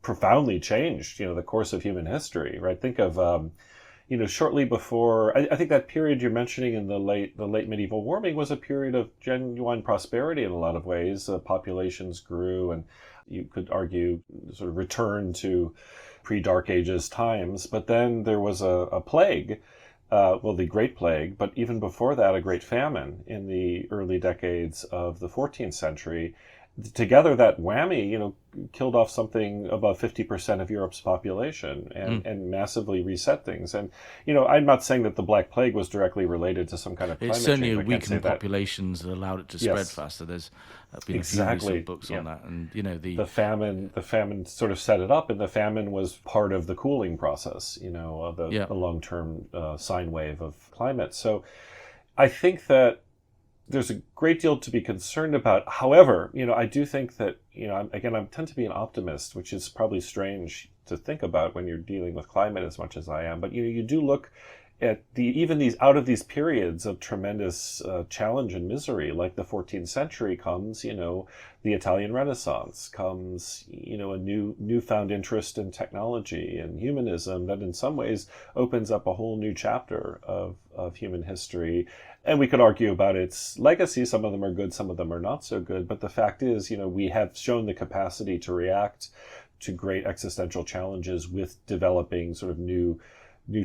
profoundly changed, the course of human history, right? Think of, shortly before, I think that period you're mentioning in the late medieval warming was a period of genuine prosperity in a lot of ways. Populations grew, and You could argue sort of return to pre-Dark Ages times, but then there was a plague, the Great Plague, but even before that, a Great Famine in the early decades of the 14th century. Together, that whammy, killed off something above 50% of Europe's population and massively reset things. And, I'm not saying that the Black Plague was directly related to some kind of climate It's certainly change. a weakened populations that allowed it to spread faster. There's been a few recent books on that. And, the famine sort of set it up, and the famine was part of the cooling process, of the long-term sine wave of climate. So I think that there's a great deal to be concerned about. However, I do think that, I tend to be an optimist, which is probably strange to think about when you're dealing with climate as much as I am. But, you do look at even these out of these periods of tremendous challenge and misery, like the 14th century comes, the Italian Renaissance comes, a newfound interest in technology and humanism that in some ways opens up a whole new chapter of human history. And we could argue about its legacy. Some of them are good, some of them are not so good. But the fact is, we have shown the capacity to react to great existential challenges with developing sort of new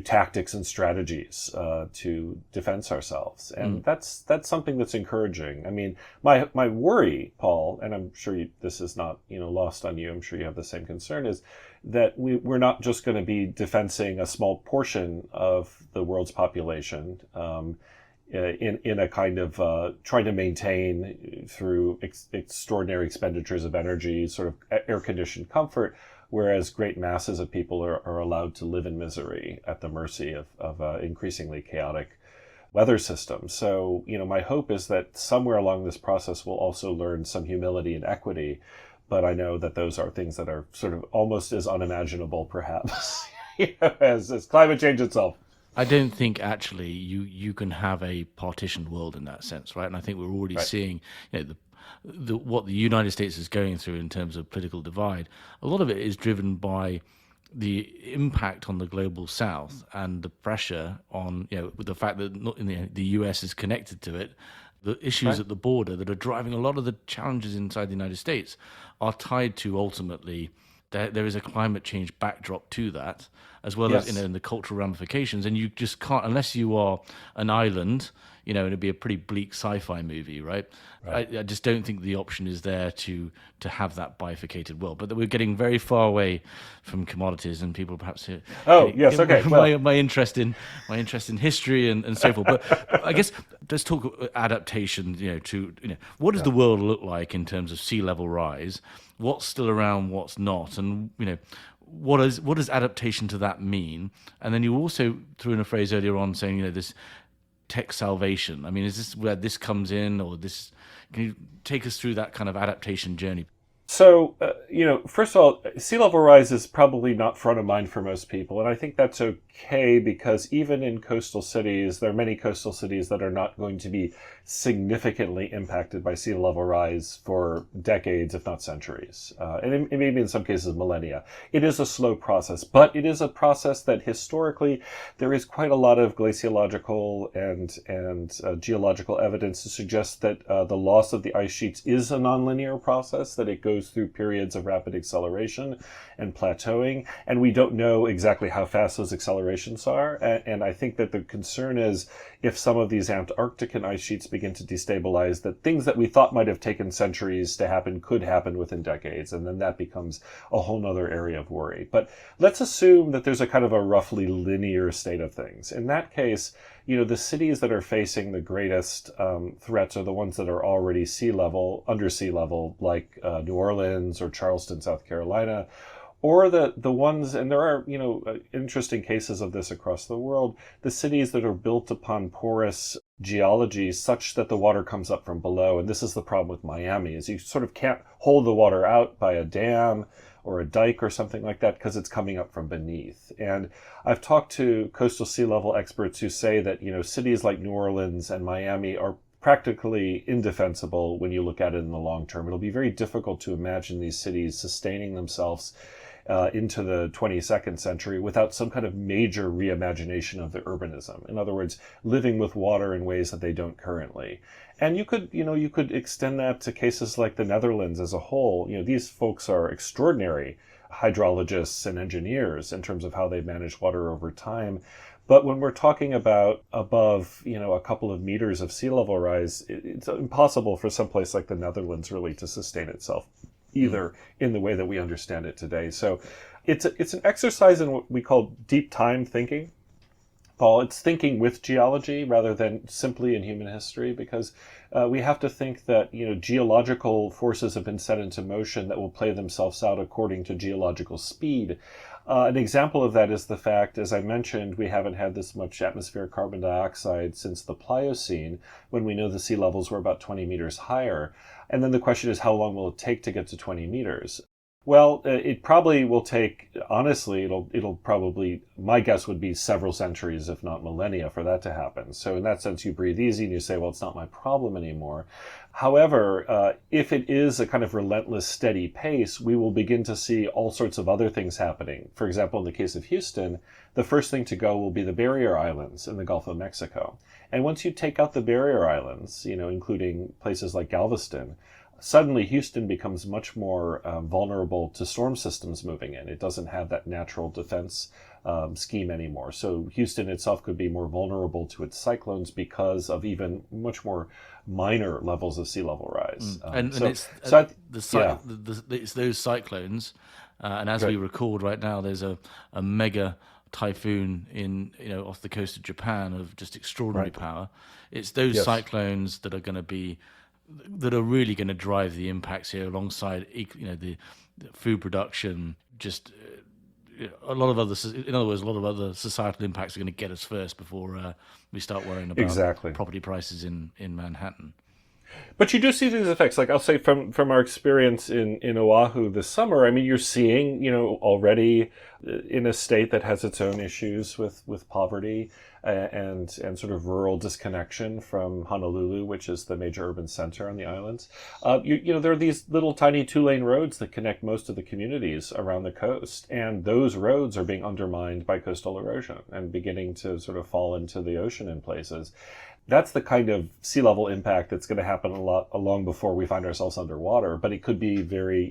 tactics and strategies to defense ourselves. And that's something that's encouraging. I mean, my worry, Paul, and I'm sure this is not lost on you, I'm sure you have the same concern, is that we're not just going to be defensing a small portion of the world's population in a kind of trying to maintain through extraordinary expenditures of energy, sort of air-conditioned comfort, whereas great masses of people are allowed to live in misery at the mercy of increasingly chaotic weather systems. So, my hope is that somewhere along this process we'll also learn some humility and equity, but I know that those are things that are sort of almost as unimaginable, perhaps, as climate change itself. I don't think actually you can have a partitioned world in that sense, right? And I think we're already seeing, what the United States is going through in terms of political divide. A lot of it is driven by the impact on the global South and the pressure on, with the fact that the US is connected to it. The issues at the border that are driving a lot of the challenges inside the United States are tied to ultimately there is a climate change backdrop to that, as well as in the cultural ramifications. And you just can't, unless you are an island, it'd be a pretty bleak sci-fi movie, right? I just don't think the option is there to have that bifurcated world. But we're getting very far away from commodities, and people perhaps my interest in history and so forth. But I guess let's talk adaptation. What does the world look like in terms of sea level rise? What's still around, what's not, and what does adaptation to that mean? And then you also threw in a phrase earlier on saying this tech salvation. I mean, is this where this comes in, or this? Can you take us through that kind of adaptation journey? So, first of all, sea level rise is probably not front of mind for most people. And I think that's okay, because even in coastal cities, there are many coastal cities that are not going to be significantly impacted by sea level rise for decades, if not centuries. And maybe in some cases, millennia. It is a slow process, but it is a process that historically there is quite a lot of glaciological and geological evidence to suggest that the loss of the ice sheets is a nonlinear process, that it goes through periods of rapid acceleration and plateauing, and we don't know exactly how fast those accelerations are. And I think that the concern is if some of these Antarctican ice sheets begin to destabilize, that things that we thought might have taken centuries to happen could happen within decades, and then that becomes a whole nother area of worry. But let's assume that there's a kind of a roughly linear state of things. In that case, the cities that are facing the greatest threats are the ones that are already under sea level, like New Orleans or Charleston, South Carolina, or the ones, and there are, interesting cases of this across the world, the cities that are built upon porous geology such that the water comes up from below. And this is the problem with Miami, is you sort of can't hold the water out by a dam or a dike or something like that, because it's coming up from beneath. And I've talked to coastal sea level experts who say that, cities like New Orleans and Miami are practically indefensible when you look at it in the long term. It'll be very difficult to imagine these cities sustaining themselves into the 22nd century without some kind of major reimagination of the urbanism. In other words, living with water in ways that they don't currently. And you could extend that to cases like the Netherlands as a whole. These folks are extraordinary hydrologists and engineers in terms of how they manage water over time. But when we're talking about above, a couple of meters of sea level rise, it's impossible for some place like the Netherlands really to sustain itself either in the way that we understand it today. So it's an exercise in what we call deep time thinking. Paul, it's thinking with geology rather than simply in human history, because we have to think that geological forces have been set into motion that will play themselves out according to geological speed. An example of that is the fact, as I mentioned, we haven't had this much atmospheric carbon dioxide since the Pliocene, when we know the sea levels were about 20 meters higher. And then the question is, how long will it take to get to 20 meters? Well, it probably will take, honestly, it'll probably, my guess would be several centuries, if not millennia, for that to happen. So in that sense, you breathe easy and you say, well, it's not my problem anymore. However, if it is a kind of relentless, steady pace, we will begin to see all sorts of other things happening. For example, in the case of Houston, the first thing to go will be the barrier islands in the Gulf of Mexico. And once you take out the barrier islands, including places like Galveston, suddenly Houston becomes much more vulnerable to storm systems moving in. It doesn't have that natural defense scheme anymore. So Houston itself could be more vulnerable to its cyclones because of even much more minor levels of sea level rise. It's those cyclones, and as we record right now, there's a mega typhoon in off the coast of Japan of just extraordinary power. It's those cyclones that are really going to drive the impacts here, alongside the food production. Just a lot of other societal impacts are going to get us first before we start worrying about property prices in Manhattan. But you do see these effects. Like I'll say from our experience in Oahu this summer, I mean, you're seeing, already in a state that has its own issues with poverty and sort of rural disconnection from Honolulu, which is the major urban center on the islands. There are these little tiny 2-lane roads that connect most of the communities around the coast. And those roads are being undermined by coastal erosion and beginning to sort of fall into the ocean in places. That's the kind of sea level impact that's going to happen long before we find ourselves underwater, but it could be very,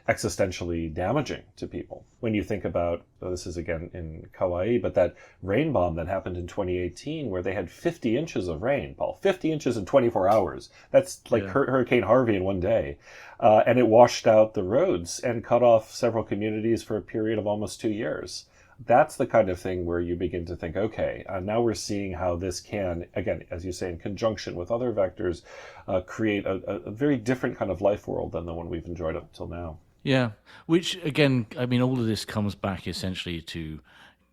existentially damaging to people. When you think about, this is again in Kauai, but that rain bomb that happened in 2018 where they had 50 inches of rain, Paul, 50 inches in 24 hours. That's like Hurricane Harvey in one day. And it washed out the roads and cut off several communities for a period of almost 2 years. That's the kind of thing where you begin to think, okay, now we're seeing how this can, again, as you say, in conjunction with other vectors, create a very different kind of life world than the one we've enjoyed up till now. Yeah, which again, I mean, all of this comes back essentially to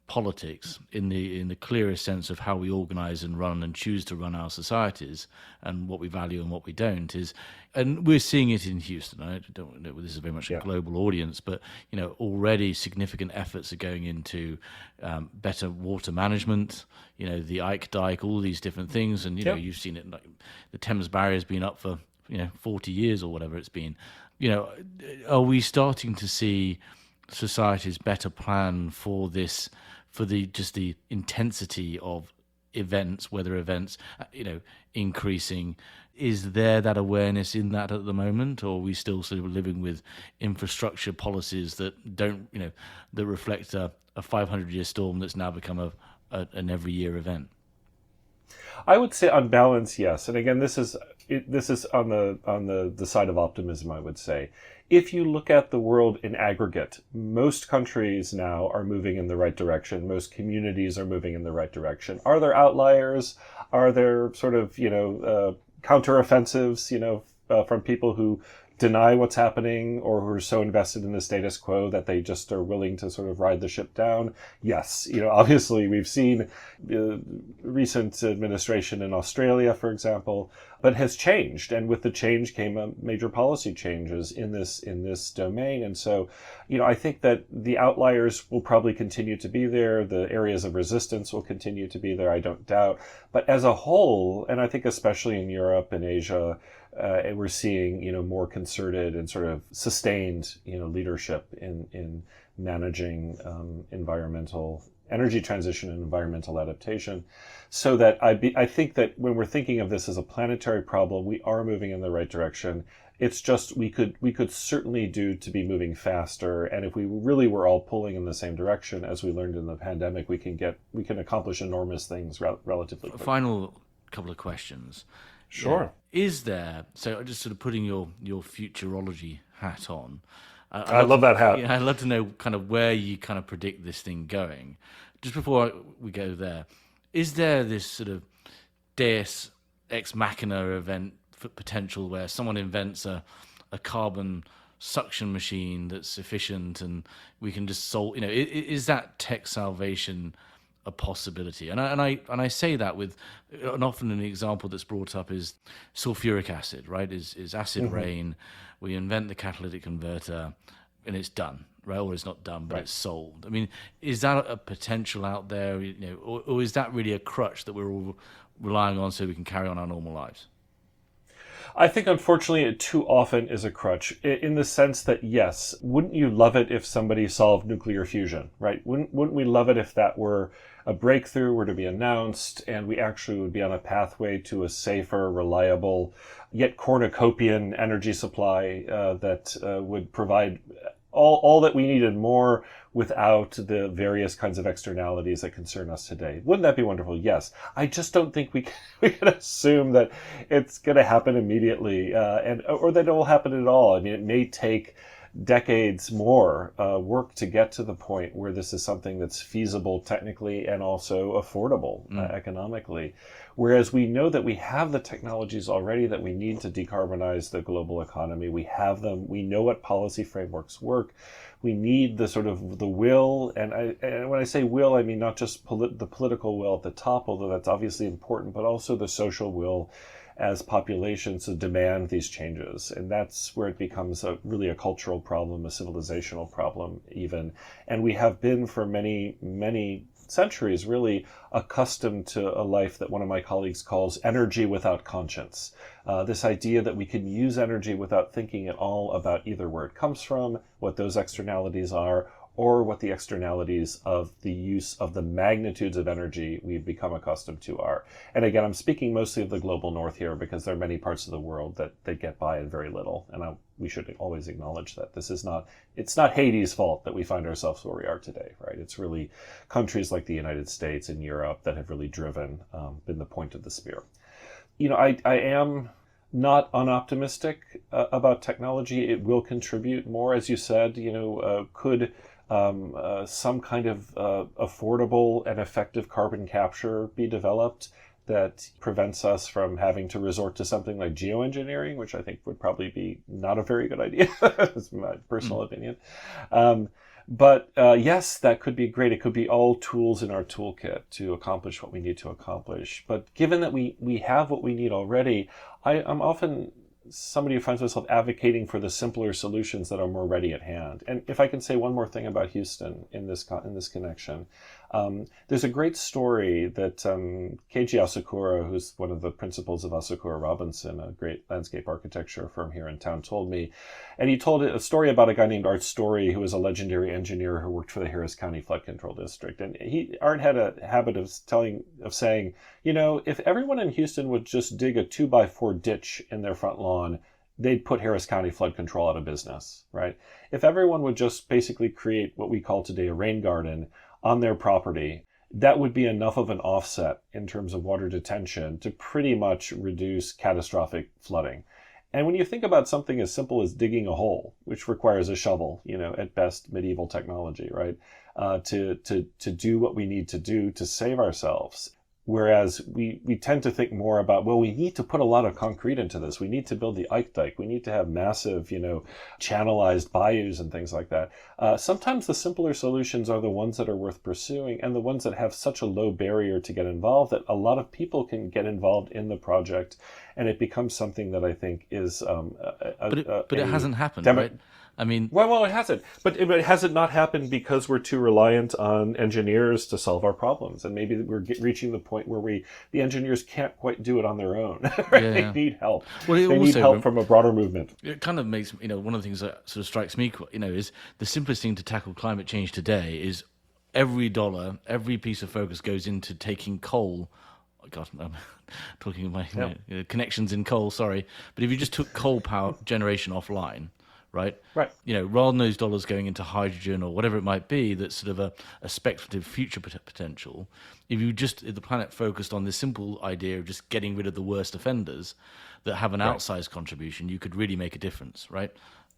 politics in the clearest sense of how we organize and run and choose to run our societies, and what we value and what we don't is, and we're seeing it in Houston. I don't know, this is very much a global audience, but already significant efforts are going into better water management, the Ike Dike, all these different things, and you've seen it, like the Thames Barrier's been up for 40 years or whatever it's been. Are we starting to see societies better plan for this, for the intensity of events, weather events, increasing? Is there that awareness in that at the moment, or are we still sort of living with infrastructure policies that don't, that reflect a 500-year storm that's now become an every year event? I would say on balance, yes. And again, this is on the side of optimism, I would say. If you look at the world in aggregate, most countries now are moving in the right direction. Most communities are moving in the right direction. Are there outliers? Are there sort of, counteroffensives, from people who deny what's happening or who are so invested in the status quo that they just are willing to sort of ride the ship down? Yes. Obviously we've seen recent administration in Australia, for example, but has changed. And with the change came major policy changes in this domain. And so, I think that the outliers will probably continue to be there. The areas of resistance will continue to be there, I don't doubt. But as a whole, and I think especially in Europe and Asia, we're seeing, more concerted and sort of sustained, leadership in managing environmental energy transition and environmental adaptation. So that I think that when we're thinking of this as a planetary problem, we are moving in the right direction. It's just we could certainly do to be moving faster, and if we really were all pulling in the same direction, as we learned in the pandemic, we can accomplish enormous things relatively quickly. Final couple of questions. Sure. Is there, so just sort of putting your futurology hat on, I love that hat. I'd love to know kind of where you kind of predict this thing going. Just before we go there, is there this sort of Deus ex machina event potential where someone invents a carbon suction machine that's efficient and we can just solve, is that tech salvation a possibility? And I say that with, and often an example that's brought up is sulfuric acid, right? Is acid rain. We invent the catalytic converter and it's done, right? Or it's not done, but it's solved. I mean, is that a potential out there, or is that really a crutch that we're all relying on so we can carry on our normal lives? I think, unfortunately, it too often is a crutch in the sense that, yes, wouldn't you love it if somebody solved nuclear fusion, right? Wouldn't we love it if that were a breakthrough, were to be announced, and we actually would be on a pathway to a safer, reliable, yet cornucopian energy supply that would provide all that we needed more without the various kinds of externalities that concern us today. Wouldn't that be wonderful? Yes. I just don't think we can assume that it's going to happen immediately, or that it will happen at all. I mean, it may take decades more work to get to the point where this is something that's feasible technically and also affordable economically. Whereas we know that we have the technologies already that we need to decarbonize the global economy. We have them. We know what policy frameworks work. We need the sort of the will, and when I say will, I mean not just the political will at the top, although that's obviously important, but also the social will as populations to demand these changes. And that's where it becomes really a cultural problem, a civilizational problem even. And we have been for many, many centuries really accustomed to a life that one of my colleagues calls energy without conscience. This idea that we can use energy without thinking at all about either where it comes from, what those externalities are, or what the externalities of the use of the magnitudes of energy we've become accustomed to are. And again, I'm speaking mostly of the global north here because there are many parts of the world that get by in very little. And we should always acknowledge that it's not Haiti's fault that we find ourselves where we are today, right? It's really countries like the United States and Europe that have really been the point of the spear. I am not unoptimistic about technology. It will contribute more, as you said, could some kind of affordable and effective carbon capture be developed that prevents us from having to resort to something like geoengineering, which I think would probably be not a very good idea. That's my personal opinion. But yes, that could be great. It could be all tools in our toolkit to accomplish what we need to accomplish. But given that we have what we need already, I'm often somebody who finds myself advocating for the simpler solutions that are more ready at hand. And if I can say one more thing about Houston in this connection, there's a great story that Keiji Asakura, who's one of the principals of Asakura Robinson, a great landscape architecture firm here in town, told me. And he told a story about a guy named Art Story, who was a legendary engineer who worked for the Harris County Flood Control District. And Art had a habit of saying, if everyone in Houston would just dig a 2x4 ditch in their front lawn, they'd put Harris County Flood Control out of business, right? If everyone would just basically create what we call today a rain garden on their property, that would be enough of an offset in terms of water detention to pretty much reduce catastrophic flooding. And when you think about something as simple as digging a hole, which requires a shovel, at best medieval technology, right, to do what we need to do to save ourselves. Whereas we tend to think more about, well, we need to put a lot of concrete into this. We need to build the Ike Dike. We need to have massive, channelized bayous and things like that. Sometimes the simpler solutions are the ones that are worth pursuing and the ones that have such a low barrier to get involved that a lot of people can get involved in the project, and it becomes something that I think is... But it hasn't happened, right? I mean, well, it hasn't. But has it not happened because we're too reliant on engineers to solve our problems? And maybe we're reaching the point where the engineers can't quite do it on their own. Right? Yeah. They need help. Well, it they need also help from a broader movement. it kind of makes, one of the things that sort of strikes me, is the simplest thing to tackle climate change today is every dollar, every piece of focus goes into taking coal. Oh God, I'm talking of my connections in coal, sorry. But if you just took coal power generation offline, right? Right. Rather than those dollars going into hydrogen or whatever it might be, that's sort of a speculative future potential. If the planet focused on this simple idea of just getting rid of the worst offenders that have an outsized contribution, you could really make a difference, right?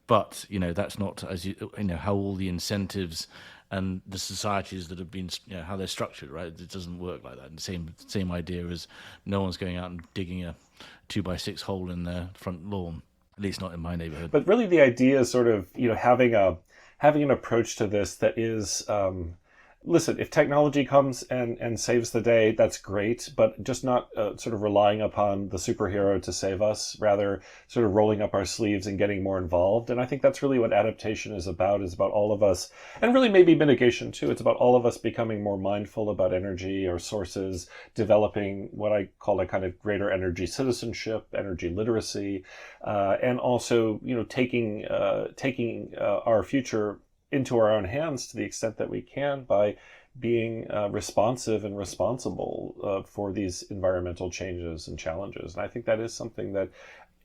But that's not how all the incentives and the societies that have been, how they're structured, right? It doesn't work like that. And the same idea as no one's going out and digging a 2x6 hole in their front lawn. At least not in my neighborhood. But really the idea is sort of, having an approach to this that is, listen, if technology comes and saves the day, that's great, but just not sort of relying upon the superhero to save us, rather sort of rolling up our sleeves and getting more involved. And I think that's really what adaptation is about all of us, and really maybe mitigation too. It's about all of us becoming more mindful about energy or sources, developing what I call a kind of greater energy citizenship, energy literacy, and also, taking our future into our own hands to the extent that we can by being responsive and responsible for these environmental changes and challenges. And I think that is something that,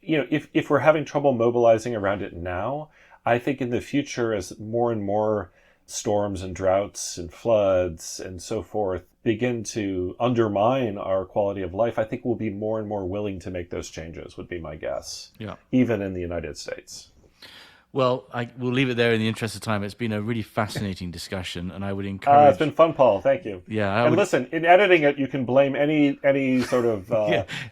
if we're having trouble mobilizing around it now, I think in the future, as more and more storms and droughts and floods and so forth begin to undermine our quality of life, I think we'll be more and more willing to make those changes, would be my guess. Yeah. Even in the United States. Well, we'll leave it there in the interest of time. It's been a really fascinating discussion, and I would encourage... It's been fun, Paul. Thank you. Yeah. Listen, in editing it, you can blame any sort of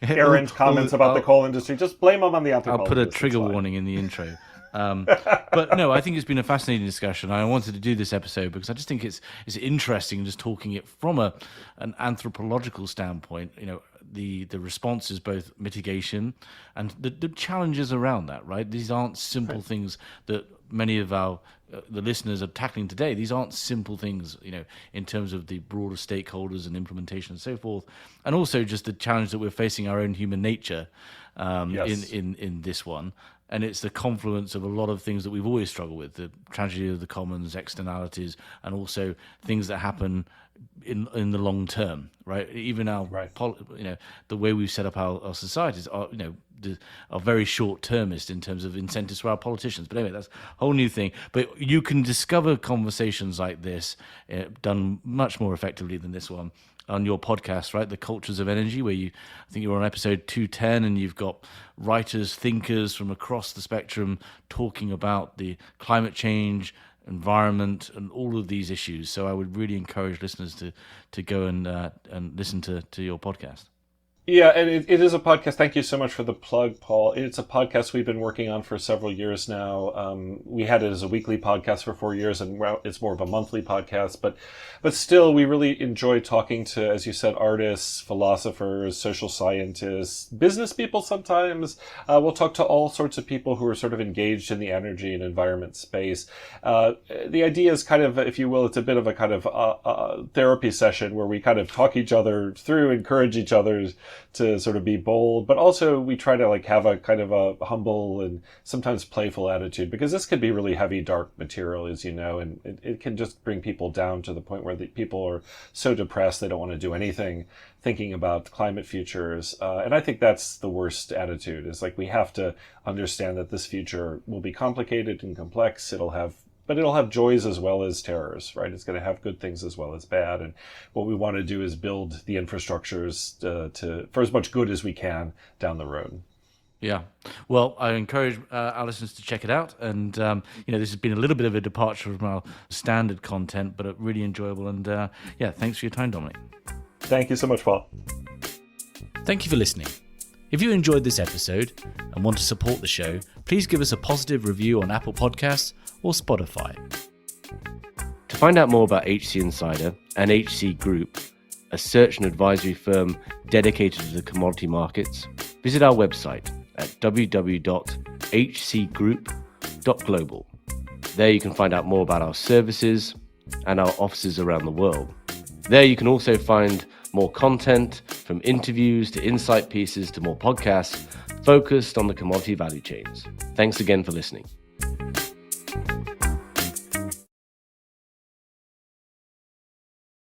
errant comments about the coal industry. Just blame them on the anthropologists. I'll put a trigger warning in the intro. But no, I think it's been a fascinating discussion. I wanted to do this episode because I just think it's interesting just talking it from an anthropological standpoint, the responses, both mitigation and the challenges around that, right? These aren't simple things that many of the listeners are tackling today. These aren't simple things, in terms of the broader stakeholders and implementation and so forth. And also just the challenge that we're facing our own human nature in this one. And it's the confluence of a lot of things that we've always struggled with, the tragedy of the commons, externalities, and also things that happen in the long term, right? Even our, the way we've set up our societies are, are very short-termist in terms of incentives for our politicians. But anyway, that's a whole new thing. But you can discover conversations like this done much more effectively than this one on your podcast, right? The Cultures of Energy, where I think you're on episode 210, and you've got writers, thinkers from across the spectrum talking about the climate change, environment, and all of these issues. So I would really encourage listeners to go and listen to your podcast. Yeah, and it is a podcast. Thank you so much for the plug, Paul. It's a podcast we've been working on for several years now. We had it as a weekly podcast for 4 years, and it's more of a monthly podcast. But still, we really enjoy talking to, as you said, artists, philosophers, social scientists, business people sometimes. We'll talk to all sorts of people who are sort of engaged in the energy and environment space. The idea is kind of, if you will, it's a bit of a kind of therapy session where we kind of talk each other through, encourage each other to sort of be bold, but also we try to have a kind of a humble and sometimes playful attitude, because this could be really heavy, dark material, as you know, and it can just bring people down to the point where people are so depressed they don't want to do anything thinking about climate futures. And I think that's the worst attitude, is we have to understand that this future will be complicated and complex. It'll have joys as well as terrors, right? It's going to have good things as well as bad. And what we want to do is build the infrastructures for as much good as we can down the road. Yeah. Well, I encourage our listeners to check it out. And, this has been a little bit of a departure from our standard content, but really enjoyable. And thanks for your time, Dominic. Thank you so much, Paul. Thank you for listening. If you enjoyed this episode and want to support the show, please give us a positive review on Apple Podcasts or Spotify. To find out more about HC Insider and HC Group, a search and advisory firm dedicated to the commodity markets, visit our website at www.hcgroup.global. There you can find out more about our services and our offices around the world. There you can also find more content, from interviews to insight pieces to more podcasts focused on the commodity value chains. Thanks again for listening.